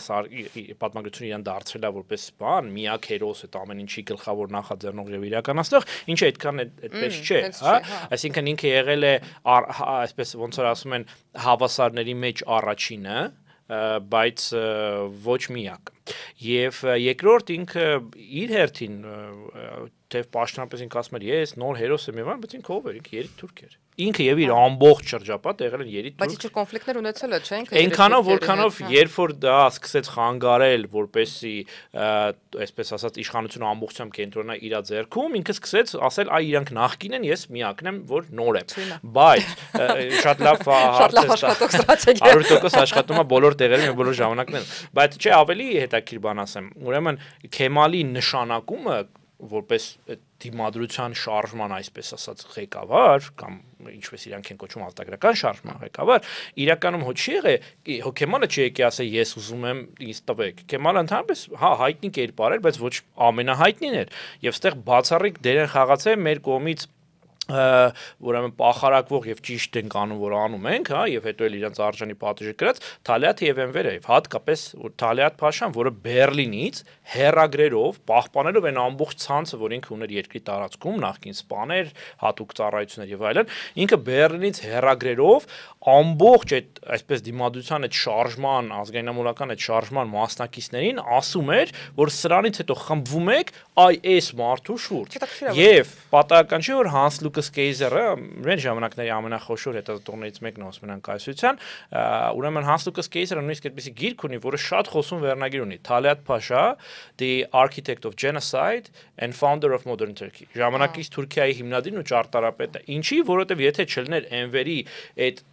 պատմագրությունը իրան դարձրել է որպես բան, միակ հերոս այդ ամեն ինչի գլխավոր նախաձեռնող եւ իրականացնող, ինչը այդքան այդպես չէ, հա, այսինքն ինքը եղել է այսպես ոնց որ ասում են հավասարների մեջ առաջինը, բայց ոչ միակ։ Եվ երկրորդ ինքը իր հերթին թեև պաշտոնապես ինքը ասում էր ես նոր հերոս եմ եւ այլն, բայց ինքը ով էր, ինքը երիտթուրք էր։ Ինքը եւ իր ամբողջ շրջապատը եղել են երիտթուրք։ Բայց ինչ կոնֆլիկտներ ունեցել է, չէ՞, ինքը։ Այնքանով որքանով երբ որ դա սկսեց խանգարել, որպեսի այսպես ասած իշխանությունը ամբողջությամբ կենտրոնա իր ձեռքում, ինքը սկսեց ասել այ իրանք նախկին են, ես միակն եմ, որ նոր եմ։ Բայց շատ լավ աշխատող ստրատեգիա։ 100% աշխատում է բոլոր տեղերում եւ բոլոր ժամանակներում։ Բայց չէ, ավելի հետաքրքիր բան ասեմ։ Ուրեմն Քեմալի նշանակումը որպես դիմադրության շարժման այսպես ասած ղեկավար կամ ինչպես իրանք են կոչում արտադրական շարժման ղեկավար իրականում ոչ եղե Քեմալը չի եկի ասել ես ուզում եմ ինձ տվեք Քեմալը ընդհանրապես հա հայտնի կերպար էր բայց ոչ ամենահայտնին էր եւ այդտեղ բացառիկ դեր են խաղացել մեր կողմից ուրեմն պախարակվող եւ ճիշտ ենք անում որ անում ենք, հա, եւ հետո էլ իրենց արժանի պատիժը գրած Թալիաթ եւ Էնվերը եւ հատկապես Թալիաթ Փաշան, որը Բերլինից հերագրերով պահպանելով այն ամբողջ ցանցը, որ ինքը ուներ երկրի տարածքում, նախկին սպաներ, հատուկ ծառայություններ եւ այլն, ինքը Բերլինից հերագրերով ամբողջ այդ այսպես դիմադրության այդ շարժման, ազգայնամոլական այդ շարժման մասնակիցներին ասում էր, որ սրանից հետո խմբվում եք այ այս մարդու շուրջ։ Եվ պատահական չէ որ Հանս Լուկաս Կեյզերը մեր ժամանակների ամենախոշոր հետազոտողներից մեկն է Օսմանյան կայսրության, ուրեմն Հանս Լուկաս Կեյզերը նույնիսկ այդպիսի գիրք ունի, որը շատ խոսուն վերնագիր ունի, Թալիաթ Փաշա, The Architect of Genocide and Founder of Modern Turkey։ Ժամանակից Թուրքիայի հիմնադիրն ու ճարտարապետը։ Ինչի, որովհետև եթե չլներ Էնվերի այդ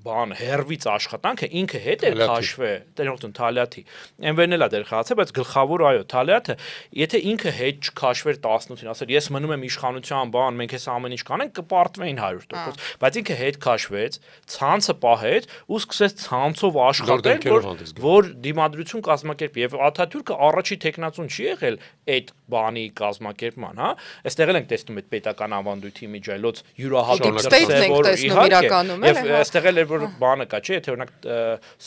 բան հերվից աշխատանքը ինքը հետ էր քաշվե տերողտուն Թալիաթի Էնվերն էլ է դեր խաղացել բայց գլխավոր այո Թալիաթը եթե ինքը հետ չքաշվեր 18-ին ասել ես մնում եմ իշխանության բան մենք այս ամեն ինչ կանենք կպարտվեին 100% բայց ինքը հետ քաշվեց ցանցը պահեց ու սկսեց ցանցով աշխատել որ դիմադրություն կազմակերպի եւ Աթաթուրքը առաջի տեխնացուն չի եղել այդ բանի կազմակերպման հա այստեղ էլ ենք տեսնում այդ պետական ավանդույթի միջայլոց յուրահատուկ այստեղ էլ որ բանը կա չէ եթե օրինակ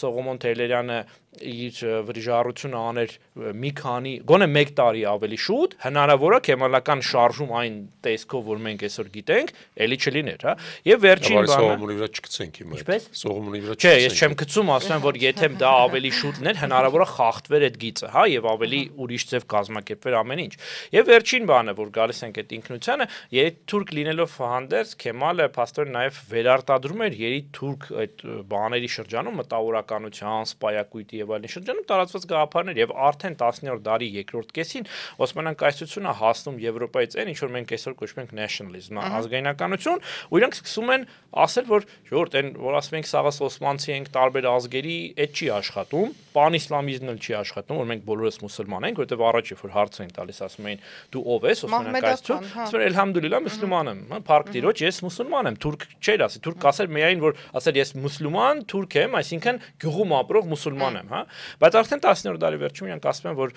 Սողոմոն Թեյլերյանը իր վրիժառությունը աներ մի քանի գոնե 1 տարի ավելի շուտ հնարավոր է քեմալական շարժում այն տեսքով որ մենք այսօր գիտենք էլի չլիներ հա եւ վերջին բանը Սողոմոնի վրա չգցենք հիմա Սողոմոնի վրա չէ ես չեմ գցում ասում եմ որ եթե դա ավելի շուտն էր հնարավոր է խախտվեր այդ գիծը հա եւ ավելի ուրիշ ձև կազմակերպվեր ամեն ինչ եւ վերջին բանը որ գալիս ենք այդ ինքնությանը երիտթուրք լինելով հանդերձ Քեմալը փաստորեն նաեւ վերարտադրում էր երիտթուրք այդ բաների շրջանում մտավորականության սպայակույտի եւ այլն շրջանում տարածված գաղափարներ եւ արդեն 19-րդ դարի երկրորդ կեսին Օսմանյան կայսրությունը հասնում Եվրոպայից այն ինչ որ մենք այսօր կոչում ենք nationalism, ազգայնականություն, ու իրանք սկսում են ասել որ ժողովուրդ այն որ ասում ենք սաղաս օսմանցի ենք տարբեր ազգերի, այդ չի աշխատում, պանիսլամիզմն էլ չի աշխատում, որ մենք բոլորս մուսուլման ենք, որովհետեւ առաջ որ հարց էին տալիս ասում էին դու ով ես Օսմանյան կայսրություն, ասում էր Էլհամդուլիլլա մուսուլման եմ, հա, փառք Տիրոջ, ես մուսուլման եմ, թուրք չէր ասի, թուրք ասել միայն որ ասել ես մուսուլման, թուրք եմ, այսինքն գյուղում ապրող մուսուլման եմ, հա, բայց արդեն 19-րդ դարի վերջում իրանք ասում են, որ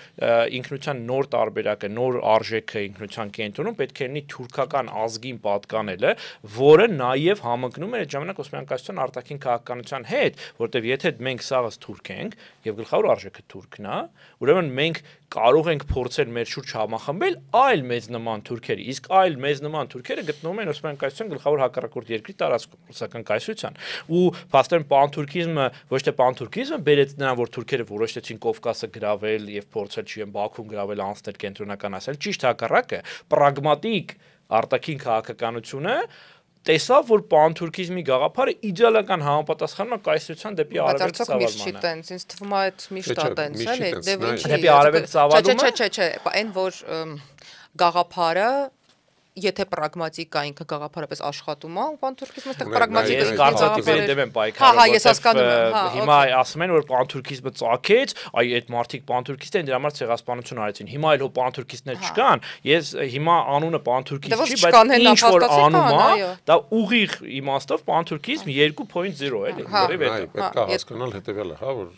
ինքնության նոր տարբերակը, նոր արժեքը ինքնության կենտրոնում պետք է լինի թուրքական ազգին պատկանելը, որը նաև համընկնում է այդ ժամանակ Օսմանյան կայսրության արտաքին քաղաքականության հետ, որտեղ եթե մենք սաղս թուրք ենք եւ գլխավոր արժեքը թուրքն է, ուրեմն մենք կարող ենք փորձել մեր շուրջ համախմբել այլ մեծ նման թուրքերի, իսկ այլ մեծ նման թուրքերը գտնվում են Օսմանյան կայսրության գլխավոր հակառակորդ երկրի տարածքում, ռուսական կայսրության։ Ու փաստորեն պանթուրքիզմը ոչ թե պանթուրքիզմը բերեց նրան, որ թուրքերը որոշեցին Կովկասը գրավել եւ փորձել չեն Բաքուն գրավել անցնել կենտրոնական ասել, ճիշտ հակառակը, պրագմատիկ արտաքին քաղաքականությունը տեսավ, որ պանթուրքիզմի գաղափարը իդեալական համապատասխանում է կայսրության դեպի արևելք ծավալմանը։ Ինձ թվում է այդ միշտ է տենց, էլի, դեպի արևելք ծավալումը։ Չէ, այն որ գաղափարը եթե պրագմատիկա ինքը գաղափարապես աշխատում է, պանթուրքիզմը այդտեղ պրագմատիկա է գաղափարը դեմ են պայքարում։ Հա, ես հասկանում եմ, հիմա ասում են, որ պանթուրքիզմը ծագեց, այ այդ մարդիկ պանթուրքիստ են, դրա համար ցեղասպանություն արեցին։ Հիմա այլ հո պանթուրքիստներ չկան։ Ես հիմա անունը պանթուրքիստ չի, բայց ինչ որ անում է, դա ուղիղ իմաստով պանթուրքիզմ 2.0 էլի, որի վեր։ Պետք է հասկանալ հետեւյալը, հա, որ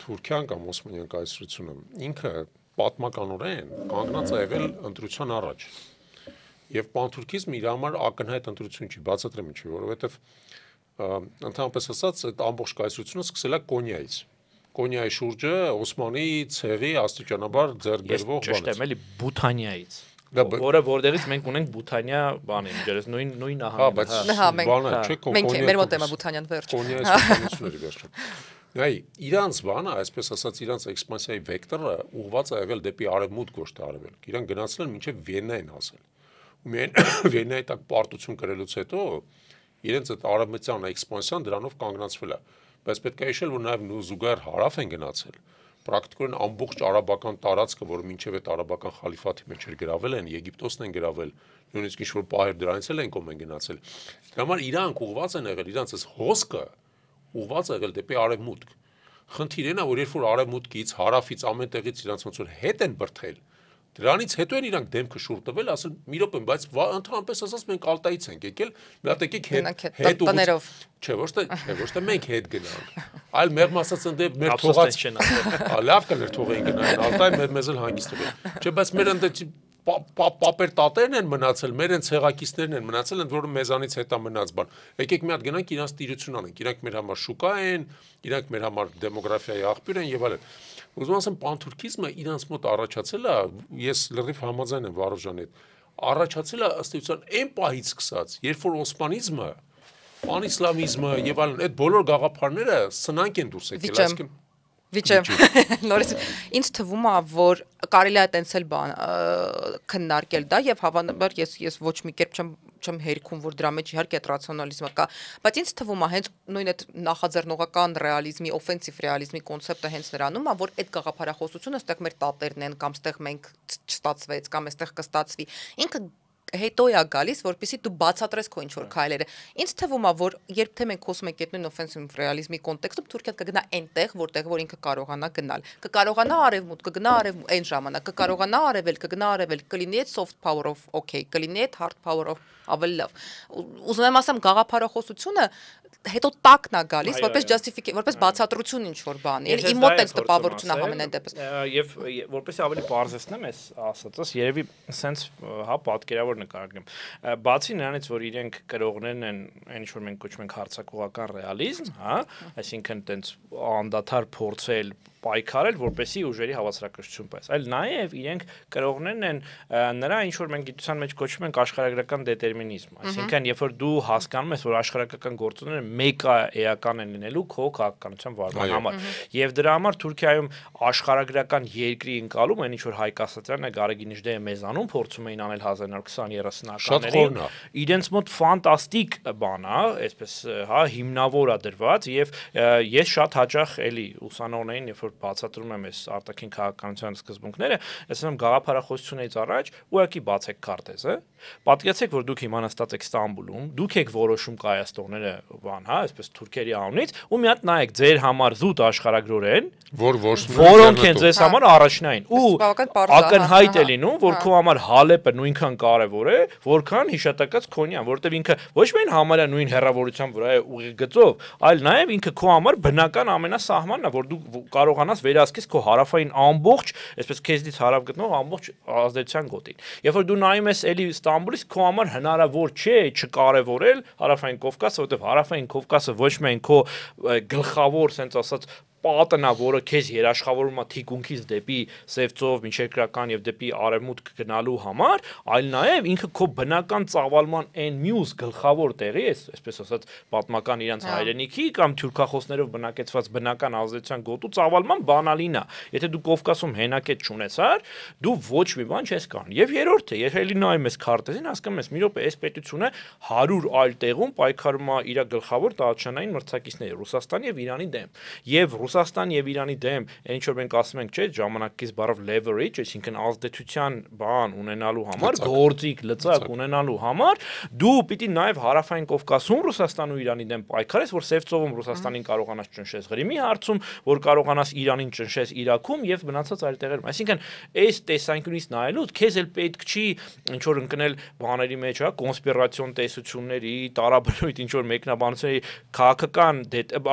Թուրքիան կամ Օսմանյան կայսրությունը ինքը պատմականորեն կանգնած է եղել ընտրության առաջ։ Եվ պանթուրքիզմը իր համար ակնհայտ ընտրություն չի, բացատրեմ ինչի, որովհետև ընդհանրապես ասած այդ ամբողջ կայսրությունը սկսել է Կոնիայից։ Կոնիայի շուրջը Օսմանի ցեղի աստիճանաբար ձեռք բերվող բան է։ Ճիշտ եմ, էլի Բութանիայից։ Որը որտեղից մենք ունենք Բութանիա բանին, դերս նույն Հա, բայց նահանգը։ բանը չէ, մենք մեր մոտ է Բութանիան վերջ։ Կոնիայի սպանությունների վերջը։ Այ իրանց բանը, այսպես ասած, իրանց էքսպանսիայի վեկտորը ուղղված է եղել դեպի արևմուտք ոչ թե արևելք։ Իրանք գնացել են մինչև Վիեննա են հասել։ Միայն Վիեննայի տակ պարտություն կրելուց հետո իրենց այդ արևմտյան էքսպանսիան դրանով կանգնացվել է, բայց պետք է հիշել, որ նաև զուգահեռ հարավ են գնացել, պրակտիկորեն ամբողջ արաբական տարածքը, որը մինչև այդ արաբական խալիֆաթի մեջ էր գրավել են, Եգիպտոսն են գրավել, նույնիսկ ինչ-որ պահեր դրանից էլ են կողմ են գնացել։ Դրա համար իրանք ուղղված են եղել, իրանց այս հոսքը ուղղված է եղել դեպի արևմուտք։ Խնդիրն է, որ երբ որ արևմուտքից, հարավից, ամեն տեղից իրանց ոնց որ հետ են բրթել, դրանից հետո են իրանք դեմքը շուռ տվել, ասել մի րոպե, բայց ընդհանրապես ասած մենք Ալտայից ենք եկել, մի հատ եկեք հետ տներով։ Չէ, ոչ թե մենք հետ գնանք, այլ մեղմ ասած ընդ մեր թողած չեն ասել։ Լավ կներ թողեին գնային, Ալտայ մեզ էլ հանգիստ տվել։ Չէ, բայց մեր ընդ պապեր տատերն են մնացել, մեր են ցեղակիցներն են մնացել, ընդ որում մեզանից հետա մնաց բան։ Եկեք մի հատ գնանք իրանց տիրություն անենք, իրանք մեր համար շուկա են, իրանք մեր համար դեմոգրաֆիայի աղբյուր են եւ այլն։ Ուզում ասեմ, պանթուրքիզմը իրանց մոտ առաջացել է, ես լրիվ համաձայն եմ Վարուժանի հետ, առաջացել է ըստ էության այն պահից սկսած, երբ որ օսմանիզմը, պանիսլամիզմը եւ այլն այդ բոլոր գաղափարները սնանկ են դուրս եկել, այսինքն Վիճե, նորից ինձ թվում է, որ կարելի է այտենց էլ բան քննարկել դա եւ հավանաբար ես ոչ մի կերպ չեմ հերքում, որ դրա մեջ իհարկե ռացիոնալիզմը կա, բայց ինձ թվում է հենց նույն այդ նախաձեռնողական ռեալիզմի, օֆենսիվ ռեալիզմի կոնցեպտը հենց նրանում է, որ այդ գաղափարախոսությունը այստեղ մեր տատերն են կամ այստեղ մենք չստացվեց կամ այստեղ կստացվի։ Ինքը հետո է գալիս, որպեսզի դու բացատրես քո ինչ որ քայլերը։ Ինձ թվում է, որ երբ թե մենք խոսում ենք այդ նույն օֆենսիվ ռեալիզմի կոնտեքստում, Թուրքիան կգնա այնտեղ, որտեղ որ ինքը կարողանա գնալ։ Կկարողանա արևմուտք, կգնա արև այն ժամանակ, կկարողանա արևել, կգնա արևել, կլինի այդ soft power-ով, okay, կլինի այդ hard power-ով ավելի լավ։ Ուզում եմ ասեմ, գաղափարախոսությունը հետո տակն է գալիս, որպես justification, որպես բացատրություն ինչ որ բանի։ Իմ մոտ այդ տպավորությունն է համենայն դեպս։ Եվ որպեսզի ավելի բարձրացնեմ այս ասածս, երևի սենց հա պատկերավոր նկարագրեմ։ Բացի նրանից, որ իրենք կրողներն են, այն ինչ որ մենք կոչում ենք հարձակողական ռեալիզմ, հա, այսինքն տենց անդադար փորձել պայքարել, որպեսզի ուժերի հավասարակշռություն պես, այլ նաև իրենք կրողներն են նրա ինչ որ մենք գիտության մեջ կոչում ենք աշխարհագրական դետերմինիզմ, այսինքն երբ որ դու հասկանում ես, որ աշխարհագրական գործոնները մեկաեական են լինելու քո քաղաքականության վարման համար, եւ դրա համար Թուրքիայում աշխարհագրական երկրի ընկալում այն ինչ որ Հայկ Ասատրյանն է Գարեգին Նիժդեը մեզանում փորձում էին անել 1920-30-ականներին, իրենց մոտ ֆանտաստիկ բան է, այսպես հա հիմնավոր է դրված եւ ես շատ հաճախ էլի ուսանողներին երբ որ բացատրում եմ այս արտաքին քաղաքականության սկզբունքները, ասում եմ գաղափարախոսությունից առաջ ուղղակի բացեք քարտեզը, պատկերացեք որ դուք հիմա նստած եք Ստամբուլում, դուք եք որոշում կայացնողները բան, հա, այսպես թուրքերի անունից, ու մի հատ նայեք ձեր համար զուտ աշխարհագրորեն, որոնք են ձեզ համար առաջնային ու ակնհայտ է լինում, որ քո համար Հալեպը նույնքան կարևոր է, որքան հիշատակած Քոնյան, որովհետև ինքը ոչ միայն համարյա նույն հեռավորության վրա է ուղիղ գծով, այլ նաև ինքը քո համար բնական ամենասահմանն է, որ դու կարողանաս վերահսկես քո հարավային ամբողջ, այսպես քեզից հարավ գտնող ամբողջ ազդեցության գոտին։ Երբ որ դու նայում ես էլի Ստամբուլից, քո համար հնարավոր չէ չկարևորել հարավային Կովկասը, որովհետև հարավային Կովկասը ոչ միայն քո գլխավոր, ասենց ասած պատն է, որը քեզ երաշխավորում է թիկունքից դեպի Սև ծով, միջերկրական եւ դեպի արևմուտք գնալու համար, այլ նաեւ ինքը քո բնական ծավալման այն մյուս գլխավոր տեղի է, այսպես ասած պատմական իրանց հայրենիքի կամ թուրքախոսներով բնակեցված բնական ազդեցության գոտու ծավալման բանալին է։ Եթե դու Կովկասում հենակետ չունեցար, դու ոչ մի բան չես կարող։ Եվ երրորդը, եթե էլի նայում ես քարտեզին, հասկանում ես, մի րոպե, այս պետությունը 100 այլ տեղում պայքարում է իր գլխավոր տարածաշրջանային մրցակիցների Ռուսաստանի եւ Իրանի դեմ։ Եվ Ռուսաստան եւ Իրանի դեմ, ինչ որ մենք ասում ենք, չէ, ժամանակից բառով leverage, այսինքն ազդեցության բան ունենալու համար, գործիք, լծակ ունենալու համար, դու պիտի նաեւ հարավային Կովկասում Ռուսաստան ու Իրանի դեմ պայքարես, որ Սև ծովում Ռուսաստանին կարողանաս ճնշես Ղրիմի հարցում, որ կարողանաս Իրանին ճնշես Իրաքում եւ մնացած այլ տեղերում։ Այսինքն, այս տեսանկյունից նայելուց քեզ էլ պետք չի ինչ որ ընկնել բաների մեջ, հա, կոնսպիրացիոն տեսությունների, տարաբնույթ ինչ որ մեկնաբանությունների, քաղաքական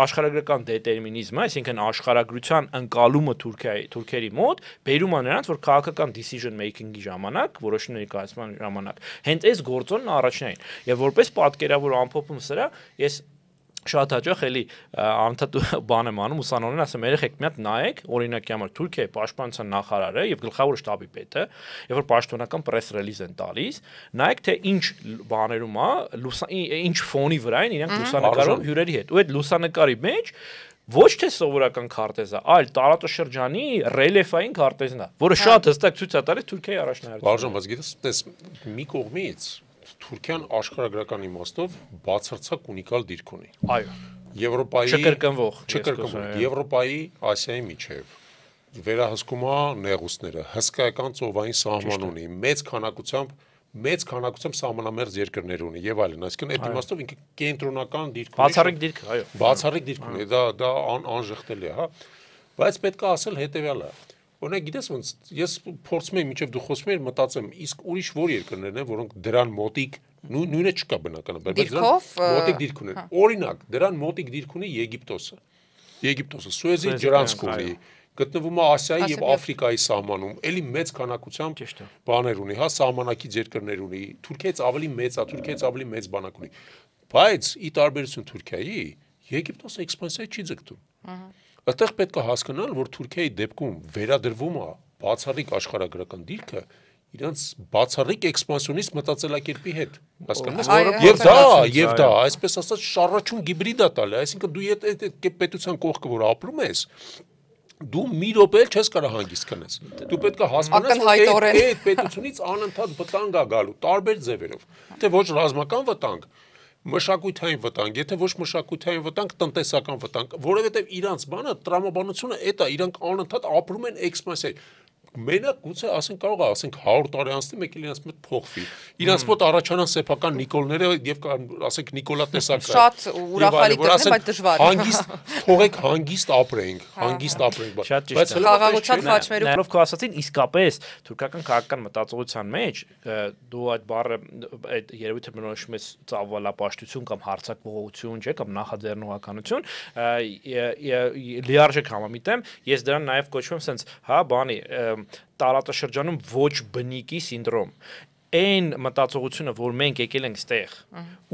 աշխարհագրական դետերմինիզմը, այսինքն աշխարհագրության ընկալումը թուրքերի մոտ բերում է նրանց, որ քաղաքական decision making-ի ժամանակ, որոշումների կայացման ժամանակ, հենց այս գործոնն առաջնային։ Եվ որպես պատկերավոր ամփոփում սրա, ես շատ հաճախ էլի անդադ բան եմ անում ուսանողներին ասեմ երեխեք մի հատ նայեք օրինակի համար Թուրքիայի պաշտպանության նախարարը եւ գլխավոր շտաբի պետը երբ որ պաշտոնական press release են տալիս նայեք թե ինչ բաներում է ինչ ֆոնի վրա են իրենք լուսանկարում հյուրերի հետ ու այդ լուսանկարի մեջ ոչ թե սովորական քարտեզը, այլ տարածաշրջանի ռելիեֆային քարտեզն է, որը շատ հստակ ցույց է տալիս Թուրքիայի առաջնահերթությունը։ Բաժան, բայց գիտես, մի կողմից Թուրքիան աշխարհագրական իմաստով բացարձակ ունիկալ դիրք ունի։ Այո։ Եվրոպայի չկրկնվող, Եվրոպայի, Ասիայի միջև վերահսկում է նեղուցները, հսկայական ծովային սահման ունի, մեծ քանակությամբ սահմանամերձ երկրներ ունի եւ այլն, այսինքն այդ իմաստով ինքը կենտրոնական դիրք ունի։ Բացառիկ դիրք, այո։ Բացառիկ դիրք ունի, դա անժխտելի է, հա։ Բայց պետք է ասել հետեւյալը։ Օրինակ, գիտես ոնց, ես փորձում եմ մինչև դու խոսում ես մտածեմ, իսկ ուրիշ որ երկրներն են, որոնք դրան մոտիկ նույնը չկա բնականաբար, բայց դրան մոտիկ դիրք ունեն։ Օրինակ, դրան մոտիկ դիրք ունի Եգիպտոսը։ Սուեզի ջրանցք ունի, գտնվում է Ասիայի եւ Աֆրիկայի սահմանում, էլի մեծ քանակությամբ բաներ ունի, հա, սահմանակից երկրներ ունի, Թուրքիայից ավելի մեծ է, Թուրքիայից ավելի մեծ բանակ ունի։ Բայց ի տարբերություն Թուրքիայի, Եգիպտոսը էքսպանսիա չի ձգտում։ Այդտեղ պետք է հասկանալ, որ Թուրքիայի դեպքում վերադրվում է բացառիկ աշխարհագրական դիրքը իրանց բացառիկ էքսպանսիոնիստ մտածելակերպի հետ, հասկանաս, եւ դա, այսպես ասած, շարժուն հիբրիդ է տալի, այսինքն դու այդ պետության կողքը որ ապրում ես, դու մի րոպե էլ չես կարող հանգիստ քնես։ Դու պետք է հասկանաս, որ այդ պետությունից անընդհատ վտանգ է գալու տարբեր ձևերով, թե ոչ ռազմական վտանգ, մշակութային վտանգ, եթե ոչ մշակութային վտանգ, տնտեսական վտանգ, որովհետև իրանց բանը տրամաբանությունը այդ է, իրանք անընդհատ ապրում են էքսպանսիայի։ Մենակ գուցե ասենք կարող է ասենք 100 տարի անցնի մեկ էլ իրենց մոտ փոխվի։ Իրենց մոտ առաջանան սեփական Նիկոլները եւ ասենք Նիկոլա տեսակը։ Շատ ուրախալի կլինի, բայց դժվար։ Հանգիստ թողեք հանգիստ ապրենք, բայց խաղաղության խաչմերուկ Նայելով քո ասացին իսկապես թուրքական քաղաքական մտածողության մեջ դու այդ բառը այդ երևույթը բնորոշում ես ծավալապաշտություն կամ հարձակողություն, չէ՞, կամ նախաձեռնողականություն, լիարժեք համամիտեմ, ես դրան նաեւ կոչվում եմ sense, հա, բանի տարածաշրջանում ոչ բնիկի սինդրոմ այն մտածողությունը, որ մենք եկել ենք ստեղ,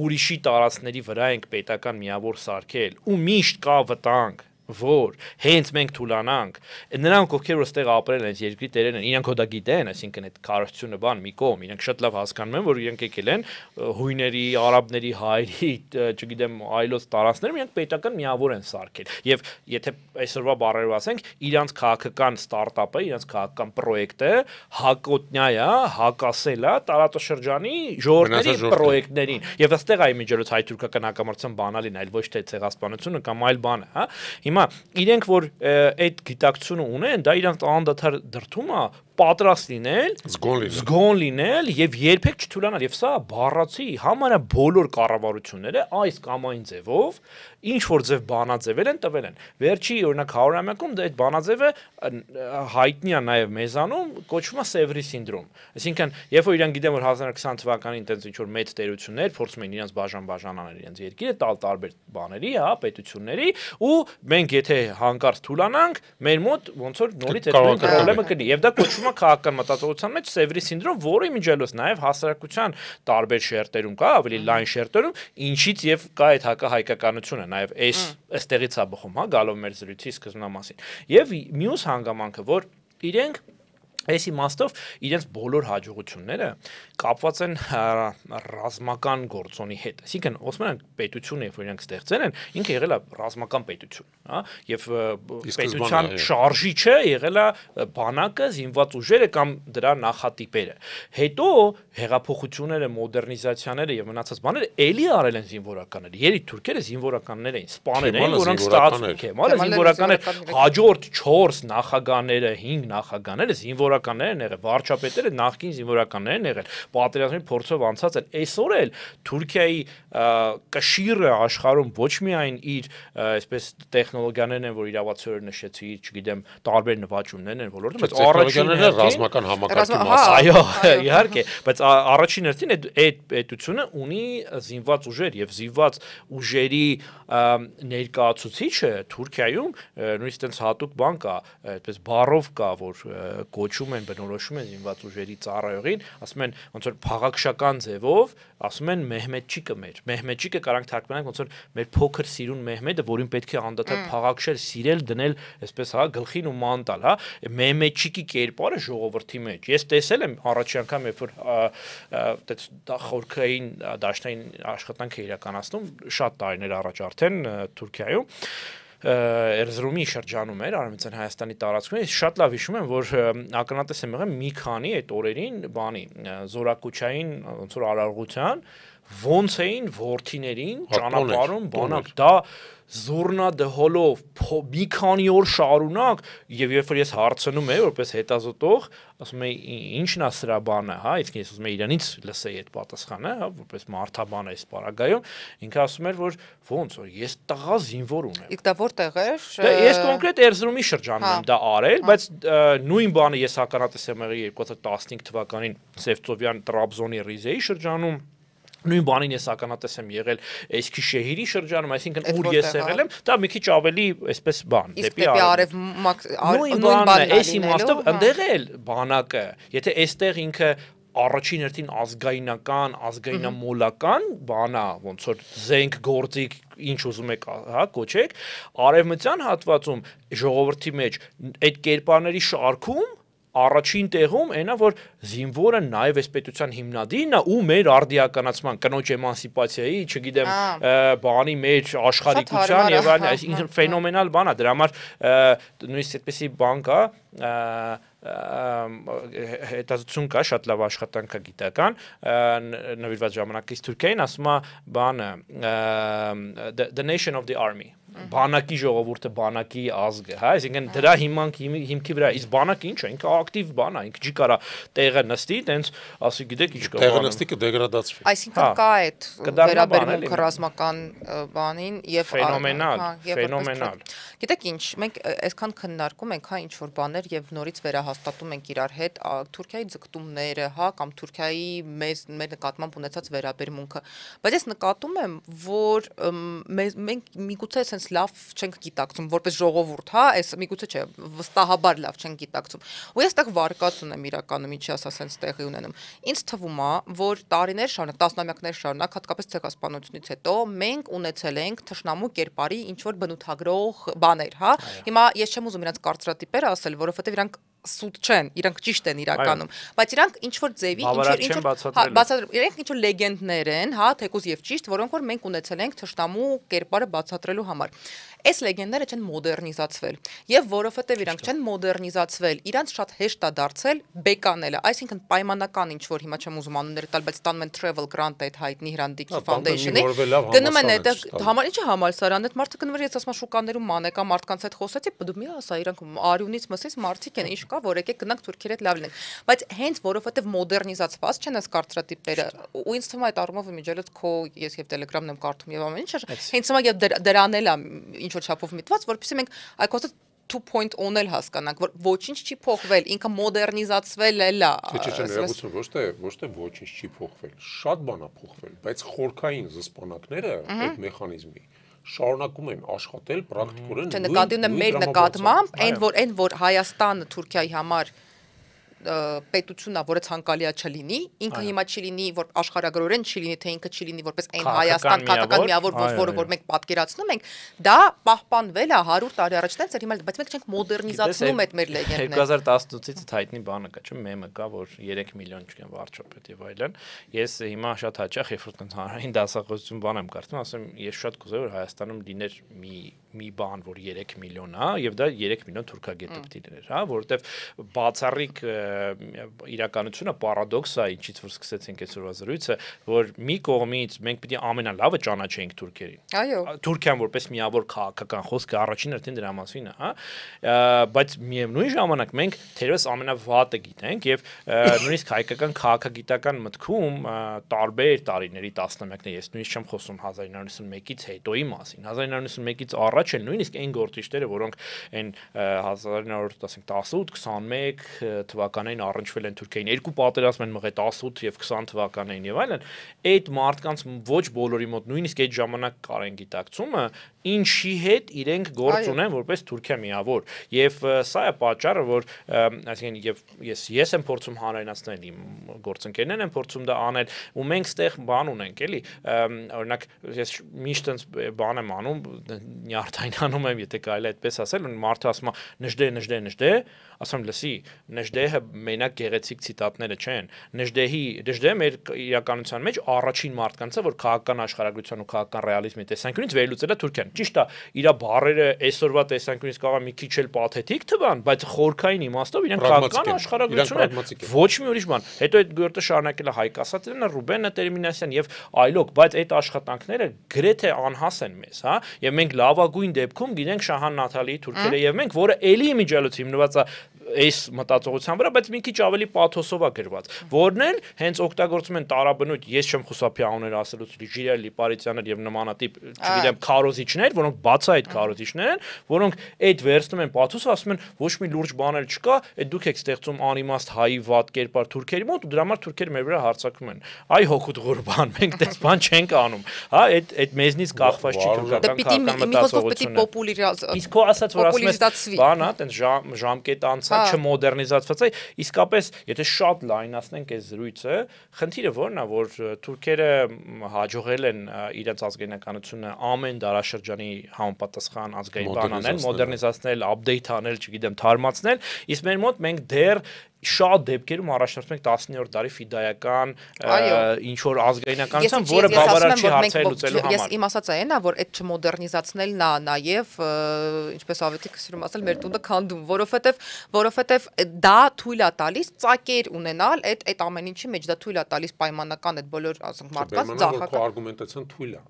ուրիշի տարածքների վրա ենք պետական միավոր սարքել ու միշտ կա վտանգ, որ հենց մենք թուլանանք, նրանք ովքեր որ ստեղ ապրել են, երկրի տերերն են, իրանք դա գիտեն, այսինքն այդ քարոզությունը բան մի կողմ, իրանք շատ լավ հասկանում են, որ իրանք եկել են հույների, արաբների, հայերի, չգիտեմ, այլոց տարածքներում, իրանք պետական միավոր են սարքել։ Եվ եթե այսօրվա բառերով ասենք, իրանք քաղաքական ստարտափը, իրանք քաղաքական պրոյեկտը հակոտնյա է, հակասել է տարածաշրջանի ժողովրդների պրոյեկտներին։ Եվ այստեղ այ միջերոց հայ-թուրքական հակամարտության բանալին, այլ ոչ թե ցեղասպանությունը կամ այլ բան է, հա։ Հիմա իրենք որ այդ գիտակցությունը ունեն, դա իրանք անդադար դրթում է պատրաստ լինել, զգոն լինել եւ երբեք չթուլանալ եւ սա բառացի համարը բոլոր կառավարությունները այս կամ այն ձևով ինչ որ ձև բանաձևել են տվել են։ Վերջի օրինակ 100-ամյակում դա այդ բանաձևը հայտնի է նաեւ մեզանում, կոչվում է Սևրի սինդրոմ։ Այսինքն, երբ որ իրենք գիտեն որ 2020 թվականին այդպես ինչ որ մեծ տերություններ փորձում են իրենց բաժան-բաժանանել իրենց երկիրը տալ տարբեր բաների, հա, պետությունների, ու մենք եթե հանկարծ թուլանանք, մեր մոտ ոնց որ նորից այդ պրոբլեմը կլինի։ Եվ դա կոչվում է քաղաքական մտածողության մեջ Սևրի սինդրոմ, որը իմիջիալոց նաեւ հասարակության տարբեր շերտերում կա, ավելի լայն շերտերում, ինչից եւ կա այդ հակահայկականությունը, նաեւ այստեղից է բխում, հա, գալով մեր զրույցի սկզբնամասին։ Եվ մյուս հանգամանքը, որ իրենք այս իմաստով իրենց բոլոր հաջողությունները կապված են ռազմական գործոնի հետ։ Այսինքն, ասում են պետությունը, երբ որ իրենք ստեղծել են, ինքը եղել է ռազմական պետություն, հա, եւ պետության շարժիչը եղել է բանակը, զինված ուժերը կամ դրա նախատիպերը։ Հետո հեղափոխությունները, մոդեռնիզացիաները եւ մնացած բաները էլի արել են զինվորականները։ Երբ թուրքերը զինվորականներ էին, սպաներ էին, որոնք ստացվում Քեմալը զինվորականներ, հաջորդ 4 նախագահները, 5 նախագահները զինվորականներ են եղել, վարչապետերը նախկին զինվորականներ են եղել, պատերազմի փորձով անցած են։ Այսօր էլ Թուրքիայի կշիռը աշխարհում ոչ միայն իր այսպես տեխնոլոգիաներն են, որ իրավացիորեն նշեցի, չգիտեմ, տարբեր նվաճումներն են ոլորտում, բայց առաջինները ռազմական համակարգի մաս։ Այո, իհարկե, բայց առաջին հերթին այդ պետությունը ունի զինված ուժեր եւ զինված ուժերի ներկայացուցիչը Թուրքիայում նույնիսկ այնպես հատուկ բան կա, այդպես բառով կա, որ կոչում են, բնորոշում են զինված ուժերի ծառայողին, ասում են ոնց որ փաղաքշական ձևով, ասում են Մեհմեդչիկը մեր։ Մեհմեդչիկը կարանք թարգմանենք ոնց որ մեր փոքր սիրուն Մեհմեդը, որին պետք է անդադար փաղաքշել, սիրել, դնել, այսպես հա, գլխին ու ման տալ, հա։ Մեհմեդչիկի կերպարը ժողովրդի մեջ։ Ես տեսել եմ առաջի անգամ, երբ որ դա խորքային դաշտային աշխատանք է իրականացնում շատ տարիներ առաջ արդեն Թուրքիայում Էրզրումի շրջանում էր Արևմտյան Հայաստանի տարածքում, ես շատ լավ հիշում եմ, որ ականատես եմ եղել մի քանի այդ օրերին բանի զորակուչային ոնց որ արարողության ոնց էին ворթիներին ճանապարհում բանակ դա զուռնադհոլով մի քանի օր շարունակ եւ երբ որ ես հարցնում եմ որպես հետազոտող ասում եմ ինչն է սրա բանը հա իսկ ես ուզում եմ իրանից լսեի այդ պատասխանը հա որպես մարդաբան է այս պարագայում ինքը ասում էր որ ոնց որ ես տղա զինվոր ունեմ իսկ դա որտեղ էր ես կոնկրետ Էրզրումի շրջանում եմ դա արել բայց նույն բանը ես ականատես եմ եղել 2015 թվականին Սևծովյան Տրաբզոնի Ռիզեի շրջանում նույն բանին ես ականատես եմ եղել Էսքի Շեհիրի շրջանում, այսինքն ուր ես եղել եմ, դա մի քիչ ավելի այսպես բան, դեպի արև նույն բանն է, այս իմաստով ընդեղ էլ բանակը, եթե այստեղ ինքը առաջին հերթին ազգայնամոլական բանա, ոնց որ զենք գործիկ ինչ ուզում եք, հա, կոչեք, արևմտյան հատվածում ժողովրդի մեջ այդ կերպարների շարքում առաջին տեղում այնա որ զինվորը նաև այս պետության հիմնադիրն է ու մեր արդիականացման կնոջ էմանսիպացիայի, չգիտեմ, բանի մեր աշխարհիկության եւ այլն, այսինքն ֆենոմենալ բան է, դրա համար նույնիսկ այդպեսի բան կա հետազոտություն կա, շատ լավ աշխատանք է գիտական, նվիրված ժամանակից Թուրքիային, ասում է բանը The Nation of the Army բանակի ժողովուրդը, բանակի ազգը, հա, այսինքն դրա հիմքի վրա, իսկ բանակը ինչ է, ինքը ակտիվ բան է, ինքը չի կարա տեղը նստի, տենց ասի գիտեք ինչ կա բանը։ Տեղը նստի կդեգրադացվի։ Այսինքն կա այդ վերաբերմունքը ռազմական բանին եւ ֆենոմենալ։ Գիտեք ինչ, մենք այսքան քննարկում ենք, հա, ինչ որ բաներ եւ նորից վերահաստատում ենք իրար հետ Թուրքիայի ձգտումները, հա, կամ Թուրքիայի մեր նկատմամբ ունեցած վերաբերմունքը, բայց ես նկատում եմ, որ մենք միգուցե sense լավ չենք գիտակցում որպես ժողովուրդ, հա, այս միգուցե չէ, վստահաբար լավ չենք գիտակցում։ Ու ես այդտեղ վարկած ունեմ իրականում ինչի ասա sense տեղի ունենում։ Ինձ թվում է, որ տարիներ շարունակ, տասնամյակներ շարունակ, հատկապես ցեղասպանությունից հետո մենք ունեցել ենք թշնամու կերպարի ինչ որ բնութագրող բաներ, հա։ Հիմա ես չեմ ուզում իրանց կարծրատիպերը ասել, որովհետև իրանք սուտ չեն, իրանք ճիշտ են իրականում, բայց իրանք ինչ որ ձևի, իրանք ինչ որ լեգենդներ են, հա, թեկուզ եւ ճիշտ, որոնք որ մենք ունեցել ենք թշնամու կերպարը բացատրելու համար։ Այս լեգենդները չեն մոդեռնիզացվել, եւ որովհետեւ իրանք չեն մոդեռնիզացվել, իրանք շատ հեշտ է դարձել բեկանելը, այսինքն պայմանական ինչ որ հիմա չեմ ուզում անուններ տալ, բայց տանում են travel grant այդ հայտնի Հրանտիկի foundation-ի, գնում են այդտեղ ինչի համալսարան, այդ մարդը գնում է, ես ասում եմ շուկաներում մանեկա մարդկանց հետ խոսեցի, դու մի ասա, իրանք արյունից մսից մարդիկ են, ինչ կա, որ եկեք գնանք թուրքերի հետ լավ լինենք, բայց հենց որովհետեւ մոդեռնիզացված չեն այս կարծրատիպերը, ու ինձ թվում է այդ առումով իմիջիալից քո ես եւ Telegram-ն եմ կարդում եւ ամեն ինչ, հենց հիմա եւ դրան էլ է ինչ որ չափով միտված, որովհետեւ մենք այդ խոսքը 2.0 էլ հասկանանք, որ ոչինչ չի փոխվել, ինքը մոդեռնիզացվել էլ է։ Չէ, ներողություն, ոչ թե ոչինչ չի փոխվել, շատ բան է փոխվել, բայց խորքային զսպանակները այդ մեխանիզմի շարունակում են աշխատել պրակտիկորեն։ Չէ, նկատի ունեմ մեր նկատմամբ, այն որ Հայաստանը Թուրքիայի համար պետությունա, որը ցանկալի է չլինի, ինքը հիմա չի լինի, որ աշխարհագրորեն չի լինի, թե ինքը չի լինի որպես այն Հայաստան քաղաքական միավոր, որը որ մենք պատկերացնում ենք, դա պահպանվել է 100 տարի առաջ տենց էր հիմա, բայց մենք չենք մոդեռնիզացնում այդ մեր լեգենդները։ 2018-ից հայտնի բանը կա, չէ՞, մեմը կա, որ 3 միլիոն չկան վարչապետ եւ այլն։ Ես հիմա շատ հաճախ երբ որ հանրային դասախոսություն բան եմ կարծում, ասեմ, ես շատ կուզեի որ Հայաստանում լիներ մի բան, որ 3 միլիոն է, եւ դա 3 միլիոն թուրքագետ պետք լիներ, հա, որովհետեւ բացառիկ իրականությունը պարադոքս է, ինչից որ սկսեցինք այսօրվա զրույցը, որ մի կողմից մենք պիտի ամենալավը ճանաչենք թուրքերին։ Այո։ Թուրքիան որպես միավոր քաղաքական խոսքը առաջին հերթին դրա մասին է, հա, բայց միևնույն ժամանակ մենք թերևս ամենավատը գիտենք եւ նույնիսկ հայկական քաղաքագիտական մտքում տարբեր տարիների տասնամյակներ, ես նույնիսկ չեմ խոսում 1991-ից հետոյի մասին, 1991-ից առաջ էլ նույնիսկ այն գործիչները, որոնք այն 1918-21 թվականներին առնչվել են Թուրքիային, երկու պատերազմ են մղել 18 եւ 20 թվականներին եւ այլն, այդ մարդկանց ոչ բոլորի մոտ նույնիսկ այդ ժամանակ կար են գիտակցումը, ինչի հետ իրենք գործ ունեն որպես Թուրքիա միավոր եւ սա է պատճառը որ այսինքն եւ ես եմ փորձում հանրայնացնել իմ գործընկերներն են փորձում դա անել ու մենք ստեղ բան ունենք էլի օրինակ ես միշտ այնպես բան եմ անում նյարդայնանում եմ եթե կարելի է այդպես ասել ու մարդը ասում է նժդե ասում լսի նժդեհը մենակ գեղեցիկ ցիտատները չեն նժդեհը մեր իրականության մեջ առաջին մարդկանց է որ քաղաքական աշխարհագրության ու քաղաքական ռեալիզմի տեսանկյունից վերլուծել է Թուրքիան ճիշտ է իր բառերը այսօրվա տեսանկյունից կարող է մի քիչ էլ պաթետիկ թվան բայց խորքային իմաստով իրենք քաղաքական աշխարհագրություն ոչ մի ուրիշ բան հետո այդ գործը շարունակել է Հայկ Ասատրյանը Ռուբենը Տերմինասյան եւ այլոք բայց այդ աշխատանքները գրեթե անհաս են մեզ հա եւ մենք լավագույն դեպքում գիտենք Շահան Նաթալիի թուրքերը եւ մենք որը էլի իմիջիալոց հիմնված է այս մտածողության վրա, բայց մի քիչ ավելի պաթոսով է գրված, որն էլ հենց օգտագործում են տարաբնույթ, ես չեմ խուսափի անուններ ասելուց Լիժիրիա Լիպարիցյաններ եւ նմանատիպ, չգիտեմ, քարոզիչներ, որոնք բացահայտ քարոզիչներ են, որոնք այդ վերցնում են պաթոսը, ասում են ոչ մի լուրջ բան էլ չկա, այդ դուք եք ստեղծում անիմաստ հայի վատ կերպար թուրքերի մոտ ու դրա համար թուրքերը մեր վրա հարձակվում են։ Այ հոգուտ ղուրբան, մենք դες բան չենք անում։ Հա, այդ մեզնից կախված չի թուրքական մտածողությունը։ Իսկ քո ասած որ ասում ես բան, հա, տենց ժամկետ անցա չմոդեռնիզացված է, իսկապես, եթե շատ լայնացնենք այս զրույցը, խնդիրը որն է, որ թուրքերը հաջողել են իրենց ազգայնականությունը ամեն դարաշրջանի համապատասխան ազգային բան անել, մոդեռնիզացնել, update անել, չգիտեմ, թարմացնել, իսկ մեր մոտ մենք դեռ շատ դեպքերում առաջնորդում ենք 19-րդ դարի ֆիդայական ինչ որ ազգայնականության, որը բավարար չի հարցեր լուծելու համար։ Ես իմ ասածը այն է, որ այդ չմոդեռնիզացնելն է նաև, ինչպես ավետիք սիրում ասել, մեր տունը քանդում, որովհետև դա թույլ է տալիս ծակեր ունենալ այդ ամեն ինչի մեջ, դա թույլ է տալիս պայմանական այդ բոլոր ասենք մարդկանց ձախական արգումենտացիան թույլ է։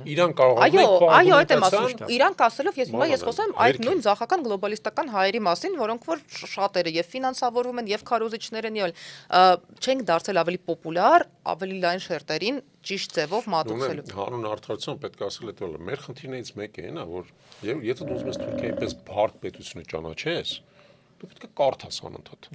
Իրան կարող է այո, այդ եմ ասում։ Իրանք ասելով ես խոսում եմ այդ նույն զախական գլոբալիստական հայերի մասին, որոնք որ շատերը եւ ֆինանսավորվում են եւ քարոզիչներ են եւ չենք դարձել ավելի պոպուլար, ավելի լայն շերտերին ճիշտ ձևով մատուցելու։ Հանուն արդարացիան պետք է ասել դա մեր խնդիրներից մեկը այն է, որ եթե դու ուզում ես Թուրքիայի պես բարդ պետությունը ճանաչես, դու պետք է կարդաս անընդհատ։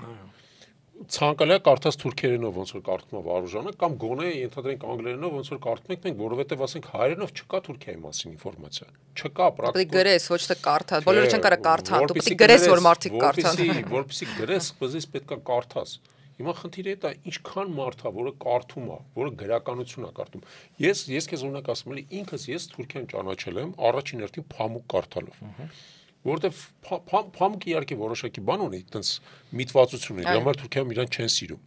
Ցանկալի է կարդաս թուրքերենով ոնց որ կարդում է Վարուժանը կամ գոնե ենթադրենք անգլերենով ոնց որ կարդում ենք մենք որովհետև ասենք հայերենով չկա Թուրքիայի մասին ինֆորմացիա չկա պրակտիկա գրես ոչ թե կարդա բոլորը չեն կարա կարդան դու պետք է գրես որ մարդիկ կարդան որպեսզի գրես բզես պետք է կարդաս հիմա խնդիրը դա ինչքան մարդ է որը կարդում է որը գրականություն է կարդում ես քեզ օրինակ ասում եմ ինքս ես Թուրքիան ճանաչել եմ առաջին հերթին փամուկ կարդալով որտեվ փամուկը իհարկե որոշակի բան ունի, այտենց միտվածություն է, համար Թուրքիայում իրան չեն սիրում։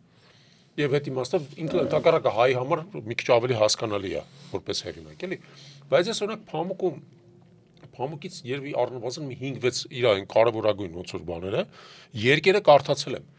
Եվ այդ իմաստով ինքը ընդհակառակը հայ համար մի քիչ ավելի հասկանալի է, որպես հեղինակ, էլի։ Բայց ես օրինակ փամուկից երևի առնվազն մի 5-6 իր այն կարևորագույն ոնց որ բաները երկերը կարդացել եմ։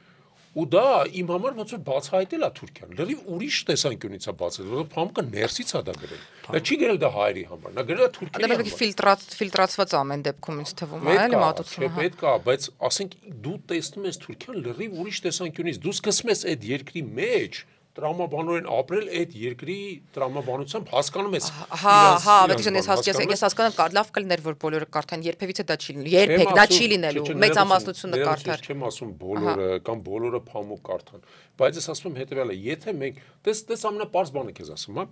Ու դա իմ համար ոնց որ բացահայտել է Թուրքիան։ Լրիվ ուրիշ տեսանկյունից է բացել, որովհետեւ փամուկը ներսից է դա գրել։ Դա չի գրել դա հայերի համար, նա գրել է Թուրքիայի համար։ Ֆիլտրացված ամեն դեպքում ինձ թվում է, էլի մատուցումը։ Պետք է, բայց ասենք դու տեսնում ես Թուրքիան լրիվ ուրիշ տեսանկյունից, դու սկսում ես այդ երկրի մեջ տրամաբանորեն ապրել այդ երկրի տրամաբանությամբ հասկանում ես։ Հա, Վետիժան, ես հասկանում եմ, լավ կլիներ որ բոլորը կարդան, երբևիցե դա չի լինելու, երբեք դա չի լինելու, մեծամասնությունը կարդար։ Չեմ ասում բոլորը կամ բոլորը փամուկ կարդան, բայց ես ասում եմ հետեւյալը, եթե մենք տես ամենապարզ բանը քեզ ասում, հա,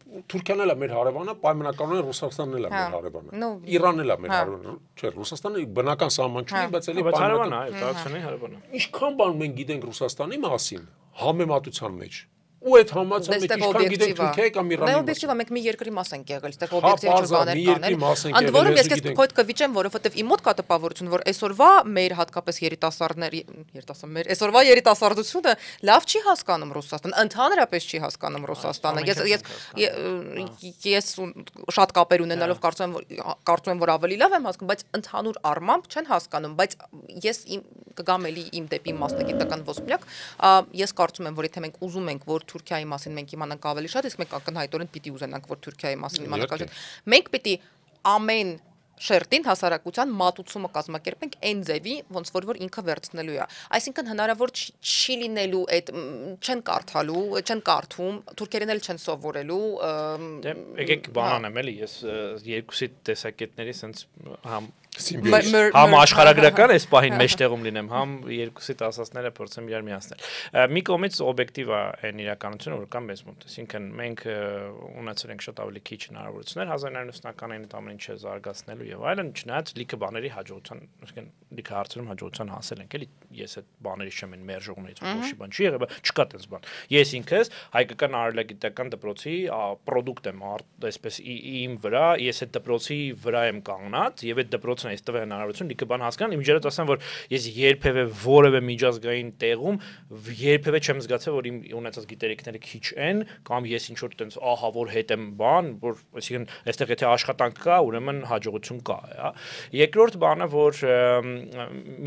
Թուրքիան էլ է մեր հարևանը, պայմանականորեն Ռուսաստանն էլ է մեր հարևանը։ Իրանն էլ է մեր հարևանը, չէ, Ռուսաստանը բնական սահման չունի, բայց էլի հարևան է, տարածքային հարևան է։ Ինչքան բան մենք գիտենք Ռուսաստանի մասին համեմատության մեջ։ Ու այդ համացան մեջ ինչքան գիտենք Թուրքիայի կամ Իրանի մասին։ Օբյեկտիվ է, մենք մի երկրի մաս ենք եղել, այստեղ օբյեկտիվ բաներ կանել։ Ընդ որում ես քեզ քոյդ կվիճեմ, որովհետև իմ մոտ կա տպավորություն, որ այսօրվա մեր հատկապես մեր այսօրվա երիտասարդությունը լավ չի հասկանում Ռուսաստանը, ընդհանրապես չի հասկանում Ռուսաստանը։ Ես շատ կապեր ունենալով կարծում եմ, որ ավելի լավ եմ հասկանում, բայց ընդհանուր առմամբ չեն հասկանում, բայց ես կգամ էլի իմ դեպի մասնագիտական ոսպնյակ, ես կարծում եմ, որ եթե մենք ուզում ենք, որ Թուրքիայի մասին մենք իմանանք ավելի շատ, իսկ մենք ակնհայտորեն պիտի ուզենանք, որ Թուրքիայի մասին իմանանք ավելի շատ։ Մենք պիտի ամեն շերտին հասարակության մատուցումը կազմակերպենք այն ձևի, ոնց որ ինքը վերցնելու է։ Այսինքն հնարավոր չի լինելու այդ չեն կարդալու, չեն կարդում, թուրքերեն էլ չեն սովորելու։ Դե եկեք բանանեմ էլի, ես երկուսի տեսակետների sense համ աշխարհագրական այս պահին մեջտեղում լինեմ, համ երկուսի ասածները փորձեմ իրար միացնել։ Մի կողմից օբյեկտիվ է այն իրականությունը, որ կա մեզ մոտ, այսինքն մենք ունեցել ենք շատ ավելի քիչ հնարավորություններ 1990-ականներին այդ ամեն ինչը զարգացնելու եւ այլն, չնայած լիքը բաների հաջողության, այսինքն լիքը հարցերում հաջողության հասել ենք, էլի ես այդ բաներից չեմ, այն մերժողներից ոչ մի բան չի եղել, չկա տես բան։ Ես ինքս հայկական արհեստագիտական դպրոցի պրոդուկտ եմ, այսպես իմ վրա, ես այդ դպրոցի վրա եմ կանգնած եւ այդ դպրոցը այստեղ է հնարավորություն լիքը բան հասկանալ, իմ ջերդ ասեմ, որ ես երբևէ որևէ միջազգային տեղում երբևէ չեմ զգացել, որ իմ ունեցած գիտելիքները քիչ են, կամ ես ինչ որ տենց ահա որ հետ եմ բան, որ այսինքն այստեղ եթե աշխատանք կա, ուրեմն հաջողություն կա, հա։ Երկրորդ բանը, որ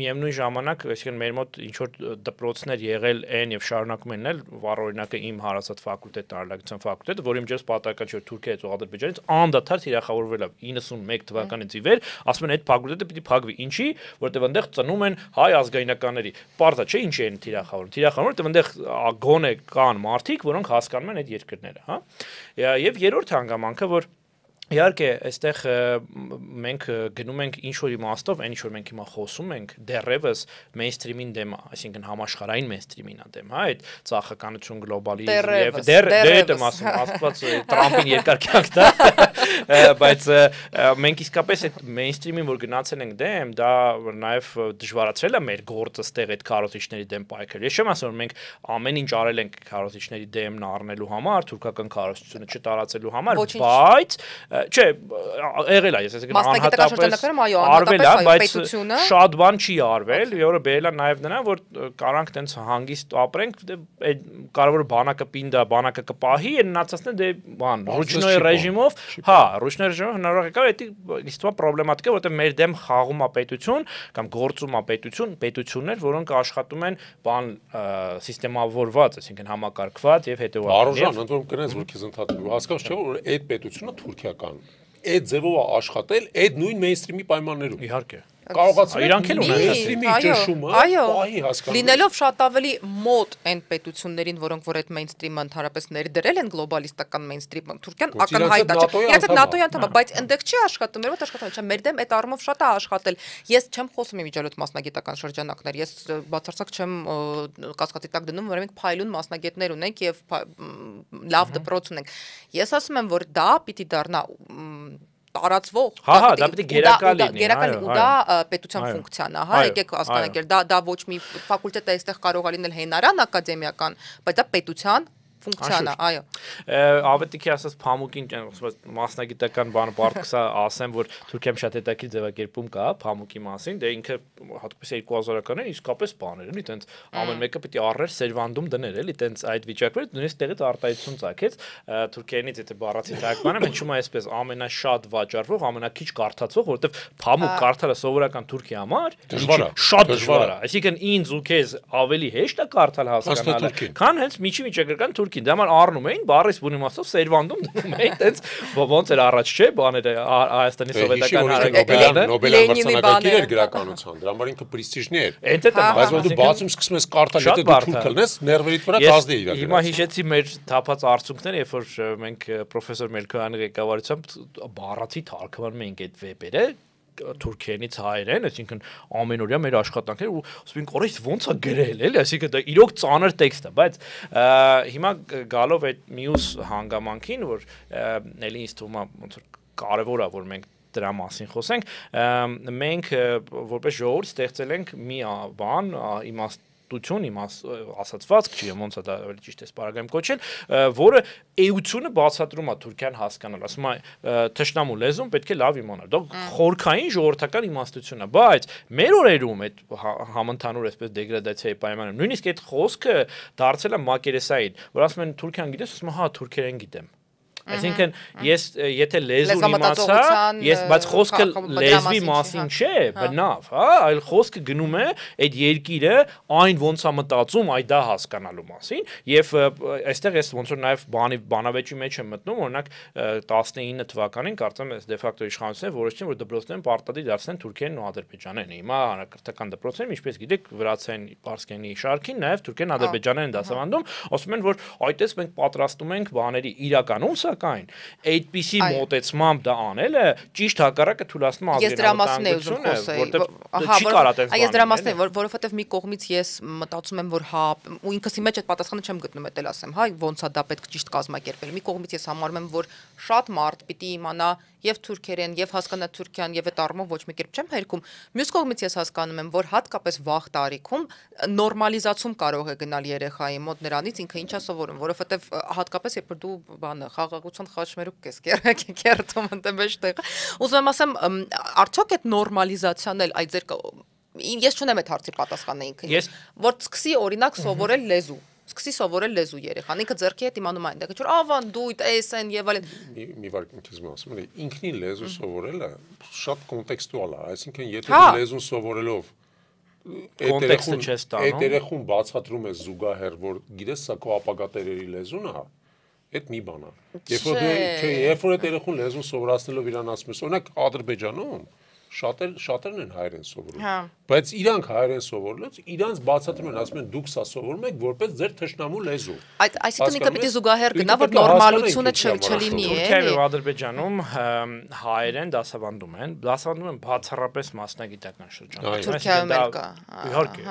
միևնույն ժամանակ, այսինքն մեր մոտ ինչ որ դպրոցներ եղել են եւ շարունակում են ել, վառ օրինակը իմ հարացած ֆակուլտետն արհեստագիտության ֆակուլտետը, որ իմ ջերս պատահական չէ Թուրքիայից ու Ադրբեջանից անդադար թիրախավորվել է 91 թվականից ի վեր, ասում են այդ ֆակուլտետը պիտի փակվի, ինչի, որտեղ այնտեղ ծնում են հայ ազգայնականների։ Պարզա չէ ինչի են թիրախավորում, որտեղ այնտեղ գոնե կան մարդիկ, որոնք հասկանում են այդ երկրները, հա։ Եվ երրորդ հանգամանքը, որ իհարկե, այստեղ մենք գնում ենք ինչ-որ իմաստով, այն ինչ-որ մենք հիմա խոսում ենք, դեռևս մեյնսթրիմին դեմ, այսինքն համաշխարհային մեյնսթրիմին է դեմ, հա, այդ ծախականություն, գլոբալիզմ եւ դեռ եմ ասում, Աստված Տրամփին երկար կյանք տա, բայց մենք իսկապես այդ մեյնսթրիմին, որ գնացել ենք դեմ, դա նաեւ դժվարացրել է մեր գործը ստեղ այդ քարոզիչների դեմ պայքարել։ Ես չեմ ասում, որ մենք ամեն ինչ արել ենք քարոզիչների դեմն առնելու համար, թուրքական քարոզությունը չտարածելու համար, բայց չէ, եղել է, ես ասեմ, անհատապես արվել է, բայց շատ բան չի արվել, որը բերել է նաև նրան, որ կարանք տենց հանգիստ ապրենք, կարևորը բանակը պինդա, բանակը կպահի, մնացածն դե բան, ռուչնոյ ռեժիմով, հա, ռուչնոյ ռեժիմով հնարավոր է կա, դա իստվա պրոբլեմատիկ է, որովհետև մեր դեմ խաղում է պետություն կամ գործում է պետություններ, որոնք աշխատում են բան սիստեմավորված, այսինքն համակարգված եւ հետեւաբար։ Արոժան, ընդ որում կնես, որ քեզ ընդհատելու, հասկանաս չէ, որ այդ պետությունը թուրքիական այդ ձևով է աշխատել այդ նույն մեյնսթրիմի պայմաններում։ Իհարկե։ Կարողացել իրանք էլ ունեն մեյնսթրիմի ճնշումը, պահի հասկանում։ Լինելով շատ ավելի մոտ այն պետություններին, որոնք որ այդ մեյնսթրիմը ընդհանրապես ներդրել են գլոբալիստական մեյնսթրիմը, Թուրքիան ակնհայտ է, իրաց ՆԱՏՕ-ի անդամ է, բայց այնտեղ չի աշխատում, երբ աշխատում չէ, մեր դեմ այդ առումով շատ է աշխատել։ Ես չեմ խոսում իմիջիալոց մասնագիտական շրջանակներ, ես բացարձակ չեմ կասկածի տակ դնում, որ մենք փայլուն մասնագետներ ունենք եւ լավ դպրոց ունենք։ Ես ասում եմ, որ դա պիտի դառնա տարածվող, դա պիտի գերակա լինի, ու դա պետության ֆունկցիան է, հա, եկեք հասկանանք, դա ոչ մի ֆակուլտետ է այստեղ կարող է լինել հենարան ակադեմիական, բայց դա պետության ֆունկցիան է, այո։ Ավետիքի ասած փամուկին մասնագիտական բանը բարձր ասեմ, որ Թուրքիայում շատ հետաքրքիր ձևակերպում կա փամուկի մասին, դե ինքը հատկապես 2000-ականներին իսկապես բաներ էլի, տենց ամեն մեկը պիտի առներ սերվանդում դներ էլի, տենց այդ վիճակները նույնիսկ տեղից արտահայտություն ցակեց Թուրքիայից եթե բառացի թարգմանը հնչում է այսպես ամենաշատ վաճառվող, ամենակիչ կարդացող, որովհետև փամուկ կարդալը սովորական թուրքի համար շատ դժվար է, այսինքն ինձ ու քեզ ավելի հեշտ է կարդալ հասկանալը, քան հենց միջի վիճակական թուրքին, դա համար առնում էին բառից բուն իմաստով սերվանդում դնում էին, տենց ոնց էր առաջ չէ, բաները Հայաստանի սովետական հարաբերակցությունը Նոբելյան մրցանակակիր էր գրականության, դրա համար ինքը պրեստիժնի էր։ Բայց որ դու բացում սկսում ես կարդալ, եթե դու թուրք կլնես, ներվերիդ վրա կազդի իր։ Հիմա հիշեցի մեր թափած արդյունքները, երբ որ մենք պրոֆեսոր Մելքոյանի ղեկավարությամբ բառացի թարգմանում էինք այդ վեբերը թուրքերենից հայերեն, այսինքն ամենօրյա մեր աշխատանքները ու ասում ենք օրես ոնց է գրել, էլի, այսինքն դա իրոք ծանր տեքստ է, բայց հիմա գալով այդ մյուս հանգամանքին, որ էլի ինձ թվում է ոնց որ կարևոր է, որ մենք դրա մասին խոսենք, մենք որպես ժողովուրդ ստեղծել ենք մի բան, ասացվածք չի, ոնց է դա ճիշտ է սպարագայում կոչել, որը էությունը բացատրում է Թուրքիան հասկանալ, ասում է թշնամու լեզուն պետք է լավ իմանալ, դա խորքային ժողովրդական իմաստություն է, բայց մեր օրերում այդ համընդհանուր այսպես դեգրադացիայի պայմաններում նույնիսկ այդ խոսքը դարձել է մակերեսային, որ ասում են Թուրքիան գիտես, ասում է հա թուրքերեն գիտեմ Այսինքն ես եթե լեզու իմացա, բայց խոսքը լեզվի մասին չէ, բնավ, հա, այլ խոսքը գնում է այդ երկիրը այն ոնց է մտածում, այ դա հասկանալու մասին, եւ այստեղ ես ոնց որ նաեւ բանավեճի մեջ եմ մտնում, օրինակ 19 թվականին կարծեմ ես դե ֆակտո իշխանությունները որոշեցին, որ դպրոցներում պարտադիր դարձնեն թուրքերեն ու ադրբեջաներեն։ Հիմա հանրակրթական դպրոցներում, ինչպես գիտեք, վրացեն պարսկերենի շարքին, նաեւ թուրքերեն ադրբեջաներեն դասավանդում, ասում են, որ այդպես մենք պատրաստում ենք բաների իրականում սակայն այդպիսի մոտեցմամբ դա անելը ճիշտ հակառակը թույլատնում ազգերավտանգությունը, որտեղ չի կարա տես բան։ Ես դրա մասն եմ, որովհետև մի կողմից ես մտածում եմ, որ հա, ու ինքս իմ մեջ այդ պատասխանը չեմ գտնում, էդ էլ ասեմ, հա, ոնց է դա պետք ճիշտ կազմակերպել։ Մի կողմից ես համարում եմ, որ շատ մարդ պիտի իմանա եւ թուրքերեն, եւ հասկանա թուրքյան, եւ այդ առումով ոչ մի կերպ չեմ հերքում։ Մյուս կողմից ես հասկանում եմ, որ հատկապես վաղ տարիքում նորմալիզացում կարող է գնալ երեխայի մոտ նրանից ինքը ինչա սովորում, որովհետեւ հատկապես երբ դու բանը խաղաղության խաչմերուկ ես կերտում ընդմեջ տեղը։ Ուզում եմ ասեմ, արդյոք այդ նորմալիզացիան էլ այդ ձեր ես չունեմ այդ հարցի պատասխանը ինքը, որ սկսի օրինակ սովորել լեզու սկսի սովորել լեզու երեխան, ինքը ձեռքի հետ imանում է այնտեղ, որ ավան դույտ, էսեն եւ այլն։ Մի վարքին քեզ ասում եմ, ինքնին լեզու սովորելը շատ կոնտեքստուալ է, այսինքն եթե դու լեզուն սովորելով այդ երեխուն բացատրում ես զուգահեռ, որ գիտես սա քո ապագա տերերի լեզուն է, այդ մի բան է։ Երբ որ այդ երեխուն լեզուն սովորացնելով իրան ասում ես, օրինակ Ադրբեջանում շատերն են հայերեն սովորում, բայց իրանք հայերեն սովորելուց իրանց բացատրում են, ասում են դուք սա սովորում եք որպես ձեր թշնամու լեզու։ Այսինքն ինքը պիտի զուգահեռ գնա, որ նորմալությունը չլինի, Թուրքիայում եւ Ադրբեջանում հայերեն դասավանդում են բացառապես մասնագիտական շրջանում։ Թուրքիայում էլ կա։ Իհարկե։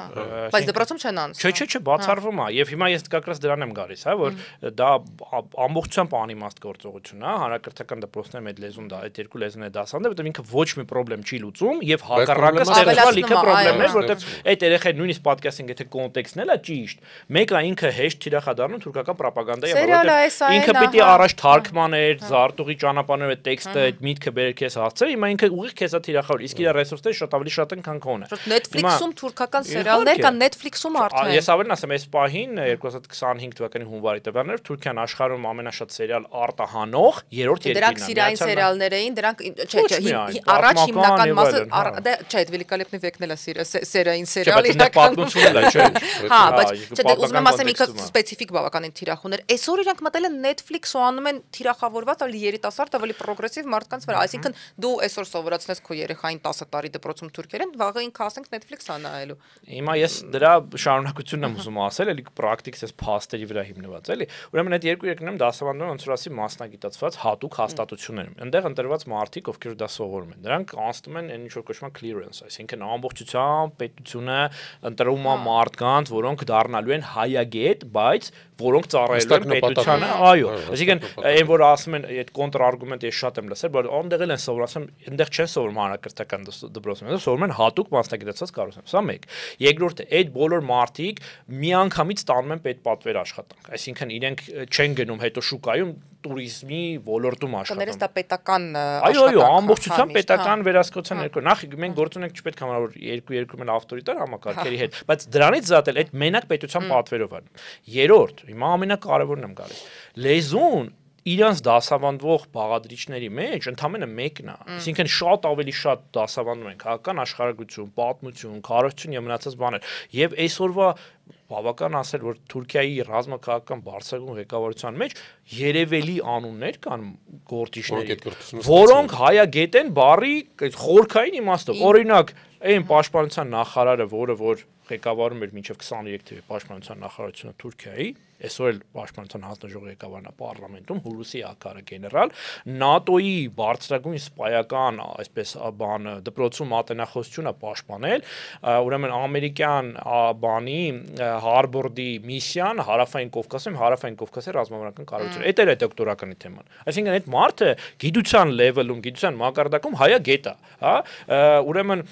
Բայց դպրոցում չեն անցնում։ Չէ, բացառվում է, եւ հիմա ես կակրած դրան եմ գալիս, հա, որ դա ամբողջությամբ անիմաստ գործողություն է, հանրակրթական դպրոցներում այդ լեզուն դա այդ երկու լեզուները դասավանդել, որտեղ ինքը ոչ մի խնդրեմ չի լուծում եւ հակառակը ստեղծվել լիքը խնդիրներ, որտեղ այդ երեխային նույնիսկ պատկասին եթե կոնտեքստն էլ է ճիշտ, մեկը ինքը հեշտ թիրախադառնում թուրքական ռոպագանդայի, որովհետեւ ինքը պիտի առաջ թարգմաներ, զարտուղի ճանապարհներով այդ տեքստը, այդ միտքը բերեր քեզ հասցրել, հիմա ինքը ուղիղ քեզա թիրախավոր, իսկ իր ռեսուրսները շատ ավելի շատ են, քան քոնը։ Netflix-ում թուրքական սերիալներ կան, Netflix-ում արդեն։ Ես ավելին ասեմ, այս պահին 2025 թվականի հունվարի տվյալներով Թուրքիան աշխարհում ամենաշատ սերիալ արտահանող երրորդ երկիրն է։ Դրանք սիրային սերիալներ էին, դրանք առաջ հիմնական մասը չէ, Великолепный век նելա սերիային սերիալ իրական պատմությունն է, չէ։ Հա, բայց չէ, ուզում եմ ասեմ ինքը սպეციფიկ բավականին թիրախուներ։ Այսօր իրանք մտել են Netflix-ու անում են թիրախավորված, ավելի երիտասարդ, ավելի պրոգրեսիվ մարդկանց վրա, այսինքն դու այսօր սովորացնես քո երեխային 10 տարի դպրոցում թուրքերեն, վաղը ինքը ասենք Netflix-ա նայելու։ Հիմա ես դրա շարունակությունն եմ ուզում ասել, էլի պրակտիկս էս փաստերի վրա հիմնված, էլի։ Ուրեմն այդ երկու երկրներում դասավանդում են ոնց որ ասի մասնագիտացված հատուկ հաստատություններ։ Այնտեղ ընտրված մարդիկ, ովքեր դա սովորում են, դրանք անցնում աշխատում են այն ինչ որ կոչվում է clearance, այսինքն ամբողջությամբ պետությունը ընտրում է մարդկանց, որոնք դառնալու են հայագետ, բայց որոնք ծառայելու են պետությանը, այո, այսինքն այն որ ասում են այդ կոնտրարգումենտը ես շատ եմ լսել, բայց այնտեղ են սովորացում, այնտեղ չեն սովորում հանրակրթական դպրոցում, սովորում են հատուկ մասնագիտացած կառույցում, սա մեկ։ Երկրորդը, այդ բոլոր մարդիկ միանգամից ստանում են պետպատվեր աշխատանք, այսինքն իրենք չեն գնում հետո շուկայում տուրիզմի ոլորտում աշխատում։ Կներես դա պետական Այո, ամբողջությամբ պետական վերահսկողության ներքո։ Նախ մենք գործ ունենք չպետք է համար երկու մեն ավտորիտար համակարգերի հետ, բայց դրանից զատել այդ մենակ պետության պատվերով են։ Երրորդ, հիմա ամենակարևորն եմ գալիս։ Լեզուն իրանց դասավանդվող բաղադրիչների մեջ ընդամենը մեկն է, այսինքն շատ ավելի շատ դասավանդում են քաղաքական աշխարհագրություն, պատմություն, քարոզություն եւ մնացած բաներ։ Եվ այսօրվա բավական ասել, որ Թուրքիայի ռազմաքաղաքական բարձրագույն ղեկավարության մեջ երևելի անուններ կան գործիչների, որոնք հայագետ են բառի խորքային իմաստով։ Օրինակ, այն պաշտպանության նախարարը, որը որ ղեկավարում էր մինչև 23 թվականի պաշտպանության նախարարությունը Թուրքիայի, այսօր էլ պաշտպանության հանձնաժողովի ղեկավարն է պարլամենտում, Հուլուսի Ակարը գեներալ, ՆԱՏՕ-ի բարձրագույն սպայական, այսպես բան, դպրոցում ատենախոսությունը պաշտպանել, ուրեմն ամերիկյան բանի Հարբորդի միսիան Հարավային Կովկասի ռազմավարական կառույցը։ Այդ էր դոկտորականի թեման։ Այսինքն այդ մարդը գիտության լեվելում, գիտության մակարդակում հայագետ է, հա, ուրեմն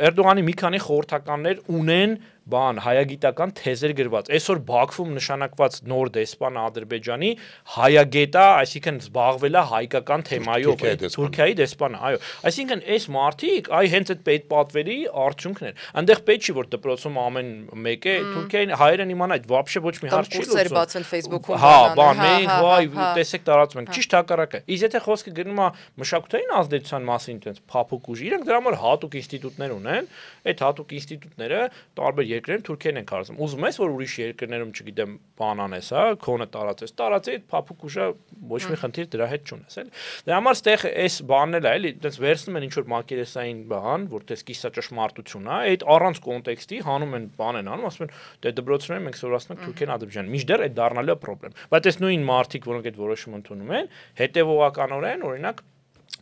Էրդողանի մի քանի խորհրդականներ ունեն հայագիտական թեզեր գրված։ Այսօր Բաքվում նշանակված նոր դեսպանը Ադրբեջանի հայագետ է, այսինքն զբաղվել է հայկական թեմայով, Թուրքիայի դեսպանը, այո։ Այսինքն այս մարդիկ, հենց այդ պետպատվերի արդյունքն են։ Այնտեղ պետք չի որ դպրոցում ամեն մեկը Թուրքիային հայերեն իմանա, այդ вообще ոչ մի հարց չի լուծում։ Կուրսեր բացեն Facebook-ում։ Հա, բան, մենք վայ, տեսեք տարածում ենք։ Ճիշտ հակառակը։ Իսկ եթե խոսքը գնում է մշակութային ազդեցության մասին, այդպես փափուկ ուժ, իրենք դրա համար հատուկ ինստիտուտներ ունեն, այդ հատուկ ինստիտուտները տարբեր երկրներում Թուրքիան են կարծում։ Ուզում ես որ ուրիշ երկրներում, չգիտեմ, բան անես, հա, քոնը տարածի, այդ փափուկ ուժը ոչ մի խնդիր դրա հետ չունես, էլի։ Դրա համար ստեղ այս բանն էլ է, էլի, այդպես վերցնում են ինչ որ մակերեսային բան, որ դες կիսա ճշմարտություն է, այդ առանց կոնտեքստի հանում են բան են անում, ասում են, դե դպրոցներում մենք սովորացնում ենք Թուրքիան, Ադրբեջանը։ Մինչդեռ այդ դառնալու է խնդրեմ։ Բայց այս նույն մարդիկ, որոնք այդ որոշումը ընդունում են, հետևողականորեն, օրինակ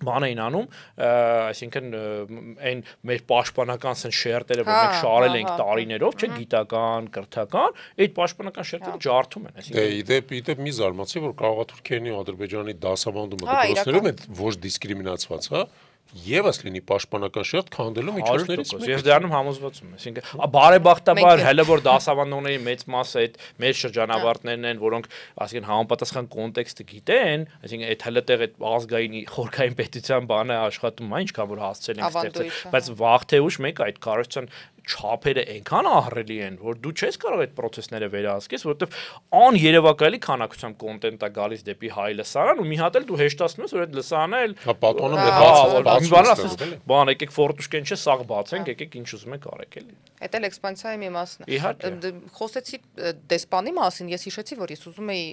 բան էին անում, այսինքն այն մեր պաշտպանական սեն շերտերը, որ մենք շարել ենք տարիներով, չէ, գիտական, կրթական, այդ պաշտպանական շերտերը ջարդում են, այսինքն։ Դե իդեպ մի զարմացի, որ կարող է Թուրքիայի ու Ադրբեջանի դասավանդումը դպրոցներում այդ ոչ դիսկրիմինացված, հա, Եվս լինի պաշտպանական շերտ քանդելու միջոցներից մեկը։ Ես դրանում համոզված եմ, այսինքն բարեբախտաբար հələ որ դասավանդողների մեծ մասը այդ մեր շրջանավարտներն են, որոնք ասենք համապատասխան կոնտեքստը գիտեն, այսինքն այդ հələ տեղ այդ ազգային խորքային պետության բանը աշխատում է, ինչքան որ հասցել ենք ստեղծել, բայց վաղ թե ուշ մեկ այդ կառույցն չափերը այնքան ահռելի են, որ դու չես կարող այդ process-ները վերահսկես, որովհետև աներևակայելի քանակությամբ կոնտենտ է գալիս դեպի հայ լսարան ու մի հատ էլ դու հեշտացնում ես, որ այդ լսարանը էլ բան եկեք ֆորտուշկեն չէ, սաղ բացենք, եկեք ինչ ուզում եք արեք էլի։ Այդ էլ էքսպանսիայի մի մասն է։ Իհարկե։ Խոսեցի դեսպանի մասին, ես հիշեցի, որ ես ուզում էի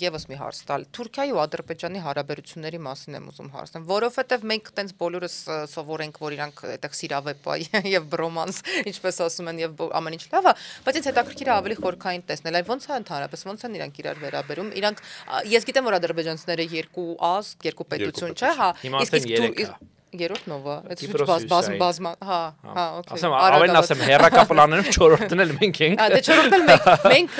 եւս մի հարց տալ։ Թուրքիայի ու Ադրբեջանի հարաբերությունների մասին եմ ուզում հարցնել, որովհետեւ մենք տենց բոլորս սովոր ենք, որ իրանք այդտեղ սիրավեպ է եւ բրոմանս, ինչպես ասում են, եւ ամեն ինչ լավ է, բայց ինձ հետաքրքիր է ավելի խորքային տեսնել, այ ո՞նց է ընդհանրապես, ո՞նց են իրանք իրար վերաբերում։ Իրանք ես գիտեմ, որ ադրբեջանցիները երկու ազգ, երկու պետություն, չէ, հա, իսկ Երրորդ նովա, այդ բազմ, հա, օքեյ։ Ասեմ, ավելին ասեմ, հերրակա պլաններում չորրորդն էլ մենք ենք։ Դե չորրորդն էլ մենք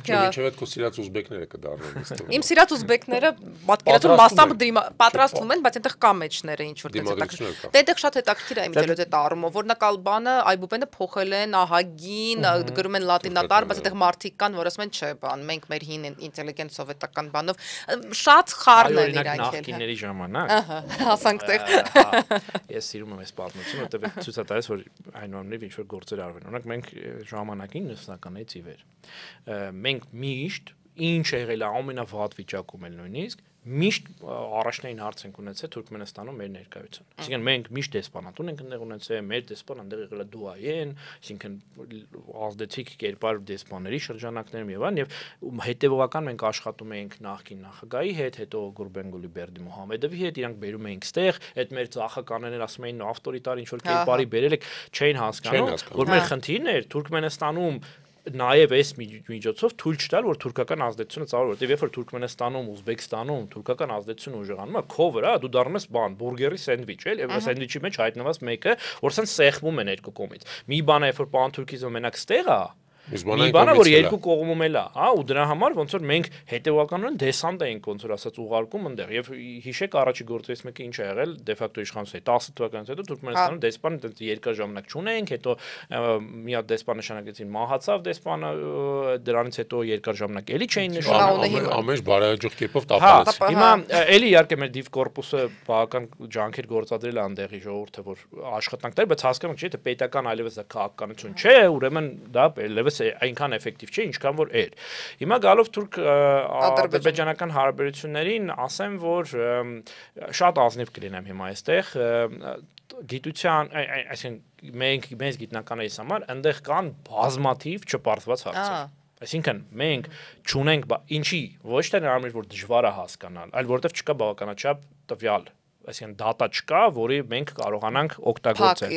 Մինչև այդ քո սիրած ուզբեկները կդառնան իստեղ։ Իմ սիրած ուզբեկները պատկերացում մասամբ պատրաստվում են, բայց այնտեղ կա մեջները ինչ որ հետաքրքիր։ Դե այնտեղ շատ հետաքրքիր է իմ դերոց այդ առումով, օրինակ Ալբանը, Այբուբենը փոխել են ահագին, գրում են լատինատար, բայց այնտեղ մարդիկ կան, որ ասում են, չէ, բան, մենք մեր հին ինտելիգենտ սովետական բանով շատ խառն են իրանք։ Նախկինների ժամանակ։ Ահա, հասանք տեղ։ Ես սիրում եմ այս պատմությունը, որտեղ ցույց է տալիս, որ այնուամենայնիվ ինչ որ գործեր արվեն։ Օրինակ մենք ժամանակին 90-ականից ի վեր մենք միշտ ինչ եղել է ամենավատ վիճակում էլ նույնիսկ միշտ առաջնային հարց ենք ունեցել Թուրքմենստանում մեր ներկայություն։ Այսինքն մենք միշտ դեսպանատուն ենք ընդեղ ունեցել, մեր դեսպան ընդեղ եղել է դուայեն, այսինքն ազդեցիկ կերպար դեսպանների շրջանակներում եւ այլն եւ հետեւողական մենք աշխատում էինք նախկին նախագահի հետ, հետո Գուրբենգուլի Բերդի Մուհամեդովի հետ, իրանք բերում էինք ստեղ, այդ մեր ցախականներն ասում էին ավտորիտար ինչ որ կերպարի բերել եք, չէին հասկանում, որ մեր խնդիրն էր Թուրքմենստանում նաև այս միջոցով թույլ չտալ, որ թուրքական ազդեցությունը ծավալվի, որտեղ երբ որ Թուրքմենստանում, Ուզբեկստանում թուրքական ազդեցությունը ուժեղանում է, քո վրա դու դառնում ես բուրգերի սենդվիչ, էլի, եւ սենդվիչի մեջ հայտնված մեկը, որ սեն սեղմում են երկու կողմից։ Մի բան է, երբ որ պան թուրքիզմը մենակ ստեղ է, մի բան է, որ երկու կողմում էլ է, հա, ու դրա համար ոնց որ մենք հետեւականորեն դեսանտ էինք ոնց որ ասած ուղարկում այնտեղ եւ հիշեք առաջի գործերից մեկը ինչ է եղել դե ֆակտո իշխանությունը 10 թվականից հետո Թուրքմենստանում դեսպան երկար ժամանակ չունենք, հետո մի հատ դեսպան նշանակեցին մահացավ դեսպանը, դրանից հետո երկար ժամանակ էլի չէին նշանակում, ամեն բարեհաջող կերպով տապալեց։ Հիմա էլի իհարկե մեր դիվ կորպուսը բավական ջանքեր գործադրել է այնտեղի ժողովուրդը, որ աշխատանքներ, բայց հասկանում չէ, թե պետական այլևս դա քաղաքականություն չէ, ուրեմն դա այլևս այնքան էֆեկտիվ չէ, ինչքան որ էր։ Հիմա գալով թուրք-ադրբեջանական հարաբերություններին, ասեմ, որ շատ ազնիվ կլինեմ հիմա այստեղ, գիտության, այսինքն մեզ գիտնականներից համար այնտեղ կան բազմաթիվ չպարտված հարցեր։ Այսինքն մենք չունենք ինչի, ոչ թե նրա որ դժվար է հասկանալ, այլ որովհետև չկա բավականաչափ տվյալ, այսինքն դատա չկա, որի մենք կարողանանք օգտագործել։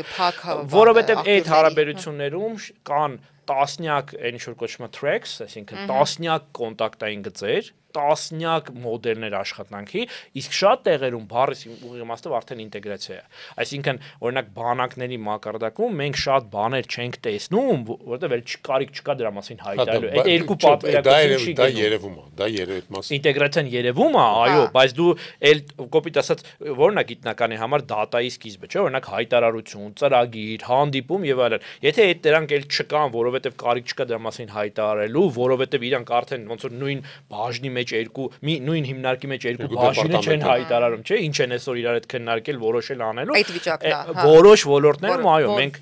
Որովհետև այդ հարաբերություններում կան տասնյակ ինչ որ կոչվում է tracks, այսինքն տասնյակ կոնտակտային գծեր, տասնյակ մոդելներ աշխատանքի, իսկ շատ տեղերում բառի ուղիղ իմաստով արդեն ինտեգրացիա է։ Այսինքն, օրինակ բանակների մակարդակում մենք շատ բաներ չենք տեսնում, որովհետև էլ կարիք չկա դրա մասին հայտարարելու։ Այդ երկու պատվիրակություն չի դա երևում է, դա երևի մասը։ Ինտեգրացիան երևում է, այո, բայց դու էլ կոպիտ ասած որն է գիտնականի համար դատայի սկիզբը, չէ՞, օրինակ հայտարարություն, ծրագիր, հանդիպում եւ այլն։ Եթե այդ դրանք էլ չկան, որովհետև կարիք չկա դրա մասին հայտարարելու, որովհետև իրանք արդեն ոնց որ նույն բաժնի մեջ նույն հիմնարկի մեջ երկու բաժինը չեն հայտարարում, չէ՞, ինչ են այսօր իրար հետ քննարկել, որոշել անելու։ Այդ վիճակն է, որոշ ոլորտներում, այո, մենք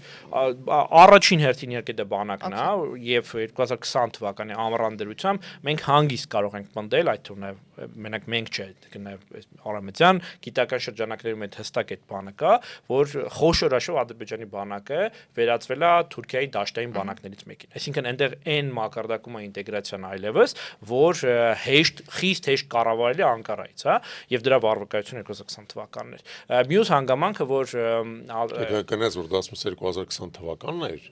առաջին հերթին իհարկե դա բանակն է, եւ 2020 թվականի ամռան դրությամբ մենք հանգիստ կարող ենք պնդել, այդ թվում նաեւ մենակ մենք չէ, նաեւ Արամեդյան գիտական շրջանակներում այդ հստակ այդ բանը կա, որ խոշորաշով Ադրբեջանի բանակը վերածվել է Թուրքիայի դաշտային բանակներից մեկին։ Այսինքն այնտեղ այն մակարդակում է ինտեգրացիան այլևս, որ խիստ հեշտ կառավարելի Անկարայից, հա, եւ դրա վարվկայությունը 2020 թվականն էր։ Մյուս հանգամանքը, որ կնես որ 2020 թվականն էր,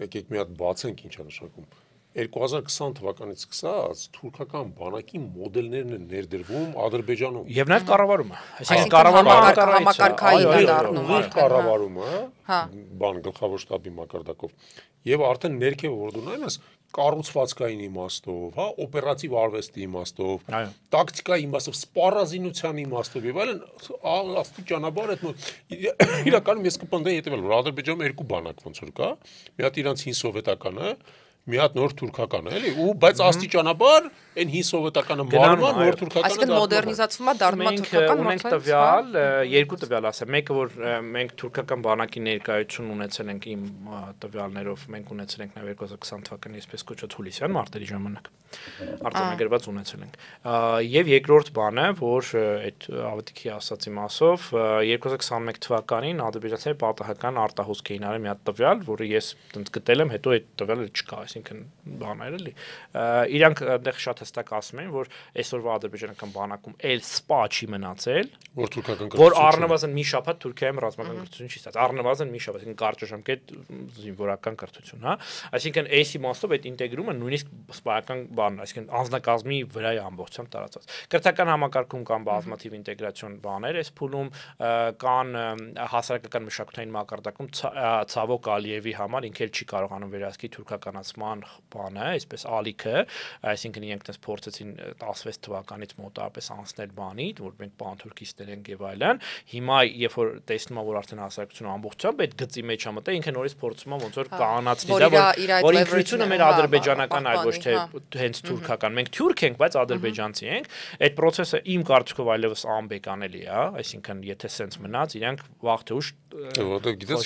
եկեք մի հատ բացենք ինչ է նշանակում։ 2020 թվականից սկսած թուրքական բանակի մոդելներն են ներդրվում Ադրբեջանում։ Եվ նաև կառավարումը, այսինքն կառավարումը համակարգային է դառնում, կառավարումը, բան գլխավոր շտաբի մակարդակով։ Եվ արդեն ներքև որ դու նայում ես կառուցվածքային իմաստով, հա, օպերատիվ արվեստի իմաստով, տակտիկայի իմաստով, սպառազինության իմաստով եւ այլն, աստիճանաբար այդ իրականում ես կպնդեի հետեւել, որ Ադրբեջանում երկու բանակ ոնց որ կա, մի հատ իրանց հին սովետականը, մի հատ նոր թուրքականը, էլի, ու բայց աստիճանաբար այն հին սովետականը մարում է, նոր թուրքականը այսինքն մոդեռնիզացվում է դառնում թուրքական ունենք տվյալ, երկու տվյալ ասեմ, մեկը որ մենք թուրքական բանակի ներկայություն ունեցել ենք իմ տվյալներով, մենք ունեցել ենք նաև 2020 թվականի այսպես կոչված հուլիսյան մարտերի ժամանակ արտոնագրված ունեցել ենք։ Եվ երկրորդ բանը, որ այդ ավետիքի ասացի մասով 2021 թվականին ադրբեջանցիների պատահական արտահոսք էին արել մի հատ տվյալ, որը ես գտել եմ, հետո այդ տվյալը չկա, այսինքն բաներ էլի։ Իրանք այնտեղ շատ հստակ ասում են, որ այսօրվա ադրբեջանական բանակում էլ սպա չի մնացել, որ թուրքական որ առնվազն մի շաբաթ Թուրքիայում ռազմական կրթություն չի ստացել, առնվազն մի շաբաթ, այսինքն կարճաժամկետ զինվորական կրթություն, հա։ Այսինքն այս իմաստով այդ ինտեգրումը նույնիսկ սպայական բանն, այսինքն անձնակազմի վրա է ամբողջությամբ տարածված։ Կրթական համակարգում կան բազմաթիվ ինտեգրացիոն բաներ, այս փուլում կան հասարակական մշակութային մակարդակում Ցավոկ Ալիևի համար ինքը չի կարողանում վերահսկի թուրքականացման բանը, այսպես ալիքը, այսինքն իրենք դες փորձեցին 16 թվականից մոտավորապես անցնել բանի, որ մենք պանթուրքիստներ ենք եւ այլն։ Հիմա երբ որ տեսնում եմ, որ արդեն հասարակությունը ամբողջությամբ այդ գծի մեջ է մտել, ինքն նորից փորձում է ոնց որ կանացնի դա, որ ինքնությունը մեր ադրբեջանական այլ ոչ թե հենց թուրքական։ Մենք թուրք ենք, բայց ադրբեջանցի ենք։ Այդ process-ը իմ կարծիքով այլևս անբեկանելի է, այսինքն եթե սենց մնաց, իրենք վաղ թե ուշ որտեղ գիտես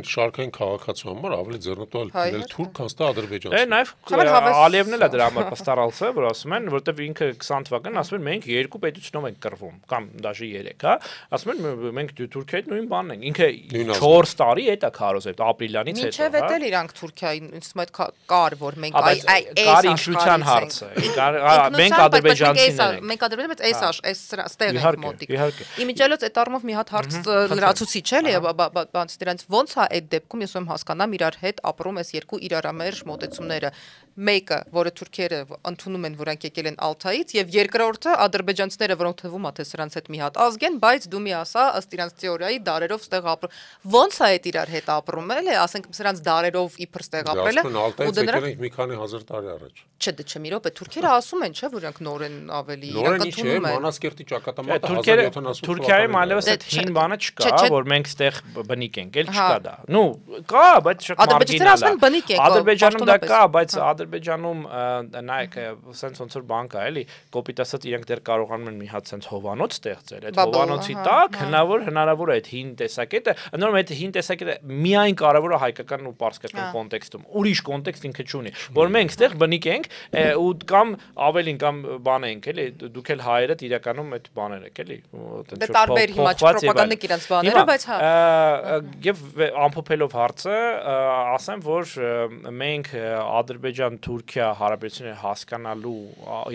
շարքային քաղաքացու համար ավելի ձեռնտու է թուրք, քան ստա ադրբեջանցի։ Նաև Ալիևն էլ է դրա համար պստարալսը, որ ասում են, որտեվ ինքը 20 թվականին ասում են մենք երկու պետությունով ենք կռվում, կամ դաժե 3, հա, ասում են մենք Թուրքիայի նույն բանն ենք։ Ինքը 4 տարի հետ է քարոզել ապրիլյանից հետո, հա։ Ինչև էլ իրանք Թուրքիային, ինձ մոտ կար, որ մենք կար ինքնության հարցը։ Մենք ադրբեջանցիներ ենք։ Մենք ադրբեջանցիներ, բայց այս ստեղ ենք մոտիկ։ Իմիջիալոց այդ առումով մի հատ հարց լրացուցիչ քիչ էլի, բանց դրանց ոնց է այդ դեպքում ես ում հասկանամ իրար հետ ապրում այս երկու իրարամերժ մոտեցումները։ Մեկը, որը թուրքերը ընդունում են, որոնք եկել են Ալթայից, եւ երկրորդը ադրբեջանցիները, որոնք թվում է թե սրանց հետ մի հատ ազգ են, բայց դու մի ասա, ըստ իրանց թեորիայի դարերով ստեղ ապրում։ Ոնց է այդ իրար հետ ապրում էլի, ասենք սրանց դարերով իբր ստեղ ապրելը։ Ալթայից եկել ենք մի քանի հազար տարի առաջ։ Չէ, դե չէ, մի րոպե, թուրքերը ասում են, չէ, որ իրանք նոր են ավելի, իրանք ընդունում են։ Մանասկերտի ճակատամարտը 1070 Թուրքիայում այլևս այդ հին բանը չկա, որ մենք ստեղ բնիկ ենք, էլ չկա դա։ Նու, կա, բայց շատ մարգինալ է։ Ադրբեջանում դա կա, բայց Ադրբեջանում նայեք, sense ոնց որ բան կա, էլի, կոպիտ ասած իրենք դեռ կարողանում են մի հատ sense հովանոց ստեղծել։ Այդ հովանոցի տակ հնարավոր է այդ հին տեսակետը, ընդորում այդ հին տեսակետը միայն կարևոր է հայկական ու պարսկական կոնտեքստում։ Ուրիշ կոնտեքստ ինքը չունի, որ մենք ստեղ բնիկ ենք ու կամ ավելին կամ բան ենք, էլի, դուք էլ հայերդ իրականում այդ բաներ եք, էլի, դե տարբեր հիմա պրոպագանդիկ իրանց բաները, բայց հա եւ ամփոփելով հարցը, ասեմ, որ մենք Ադրբեջան-Թուրքիա հարաբերությունները հասկանալու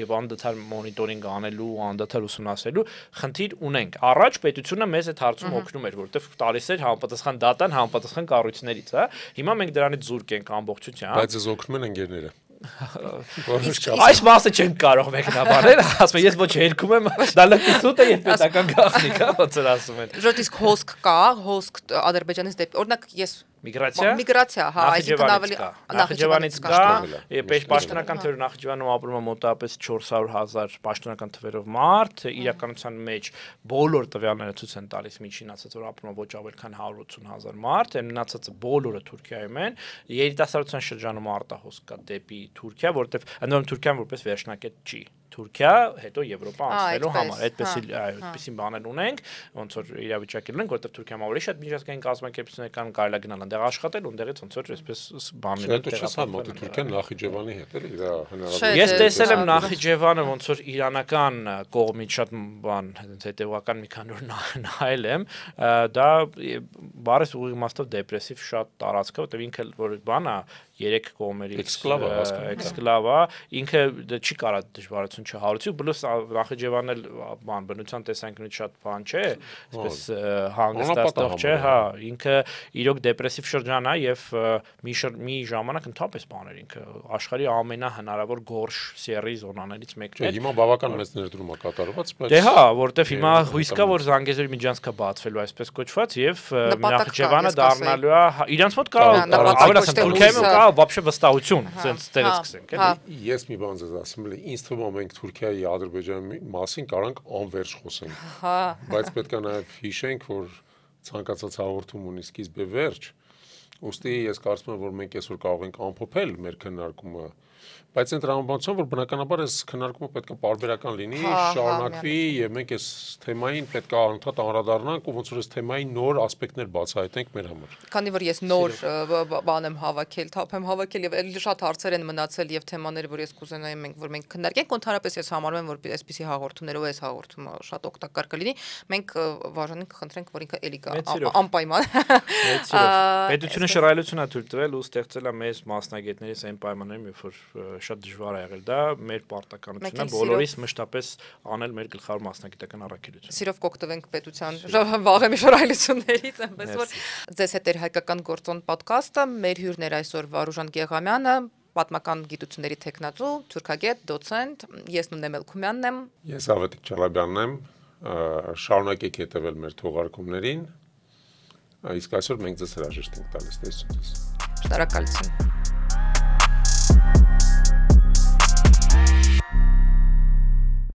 եւ անդադար մոնիտորինգ անելու, անդադար ուսումնասիրելու խնդիր ունենք։ Առաջ պետությունը մեզ այդ հարցում օգնում էր, որովհետեւ տալիս էր համապատասխան դատան, համապատասխան կառույցներից, հա։ Հիմա մենք դրանից զուրկ ենք ամբողջությամբ։ Բայց ես օգնում են ընկերները։ Այս մասը չենք կարող մեկնաբանել, ասում եմ, ես ոչ երկում եմ, դա լրիվ սուտ է եւ պետական գաղտնիք, հա, ոնց որ ասում են։ Ժոտ իսկ հոսք կա, հոսք Ադրբեջանից դեպի, օրինակ ես Միգրացիա, հա, այսինքն ավելի Նախիջևանից կա, պաշտոնական թվերով Նախիջևանում ապրում է մոտավորապես 400,000 պաշտոնական թվերով մարդ, իրականության մեջ բոլոր տվյալները ցույց են տալիս միջին ասած որ ապրում է ոչ ավել քան 180,000 մարդ, մնացածը բոլորը Թուրքիայում են, երիտասարդության շրջանում արտահոսք կա դեպի Թուրքիա, որտեղ ընդհանուր Թուրքիան որպես վերջնակետ չի Թուրքիա, հետո Եվրոպա անցնելու համար, այդպեսի բաներ ունենք, ոնց որ իրավիճակել ունենք, որտեղ Թուրքիան ավելի շատ միջազգային կազմակերպություններ կարելի է գնալ այնտեղ աշխատել, ունդեղից ոնց որ այսպես բաներ տեղափոխվել։ Թուրքիան Նախիջևանի հետ էլի, դա հնարավոր։ Ես տեսել եմ Նախիջևանը ոնց որ իրանական կողմից շատ բան, հետևական մի քանի օր նայել եմ, դա բարես ուղիղ իմաստով դեպրեսիվ շատ տարածք է, որտեղ ինքը որ բան է 3 կողմերից էքսկլավա, ինքը չի կարա դժվարություն չհարուցի, պլյուս Նախիջևանն էլ բան բնության տեսանկյունից շատ բան չէ, այսպես հանգստացող չէ, հա, ինքը իրոք դեպրեսիվ շրջան է եւ մի ժամանակ ընդհանրապես բաներ ինքը աշխարհի ամենահնարավոր գորշ սերի զոնաներից մեկն է։ Հիմա բավական մեծ ներդրում է կատարված, բայց դե հա, որտեվ հիմա հույս կա, որ Զանգեզուրի միջանցք բացվելու այսպես կոչված եւ Նախիջևանը դառնալու է, իրանց մոտ կա ավելացան Թուրքիայում կա вообще վստահություն, sense դերից սկսենք, էլի։ Ես մի բան ձեզ ասում եմ, ինձ թվում է մենք Թուրքիայի Ադրբեջանի մասին կարանք անverջ խոսենք։ Հա։ Բայց պետք է նաև հիշենք, որ ցանկացած հաղորդում ունի սկիզբ եւ վերջ։ Ոստի ես կարծում եմ, որ մենք այսօր կարող ենք ամփոփել մեր քննարկումը, բայց այն տրամաբանությամբ, որ բնականաբար այս քննարկումը պետք է պարբերական լինի, շարունակվի եւ մենք այս թեմային պետք է անդադար անդրադառնանք ու ոնց որ այս թեմային նոր ասպեկտներ բացահայտենք մեր համար։ Քանի որ ես նոր բան եմ հավաքել, թափ եմ հավաքել եւ այլ շատ հարցեր են մնացել եւ թեմաներ, որ ես կուզենայի մենք որ մենք քննարկենք, ընդհանրապես ես համարում եմ, որ այսպիսի հաղորդումներով այս հաղորդումը շատ օգտակար կլինի։ Մենք բաժանենք կխնդրենք, որ ինքը էլի կա անպայման։ Պետությունը շռայլություն է թույլ տվել ու ստեղծել է մեզ մասնագետներից այն պայմաններում, երբ որ շատ դժվար է եղել դա մեր պարտականությունն է բոլորիս մշտապես անել մեր գլխավոր մասնագիտական առաքելությունը։ Սիրով կօգտվենք պետության վաղեմի շռայլություններից, այնպես որ ձեզ հետ էր հայկական գործոն ոդքասթը, մեր հյուրն էր այսօր Վարուժան Գեղամյանը, պատմական գիտությունների տեխնատու, թուրքագետ, դոցենտ, ես Նունե Մելքումյանն եմ։ Ես Ավետիք Չալաբյանն եմ, շարունակեք հետևել մեր թողարկումներին, իսկ այսօր մենք ձեզ հրաժեշտ ենք տալիս։ Շնորհակալություն։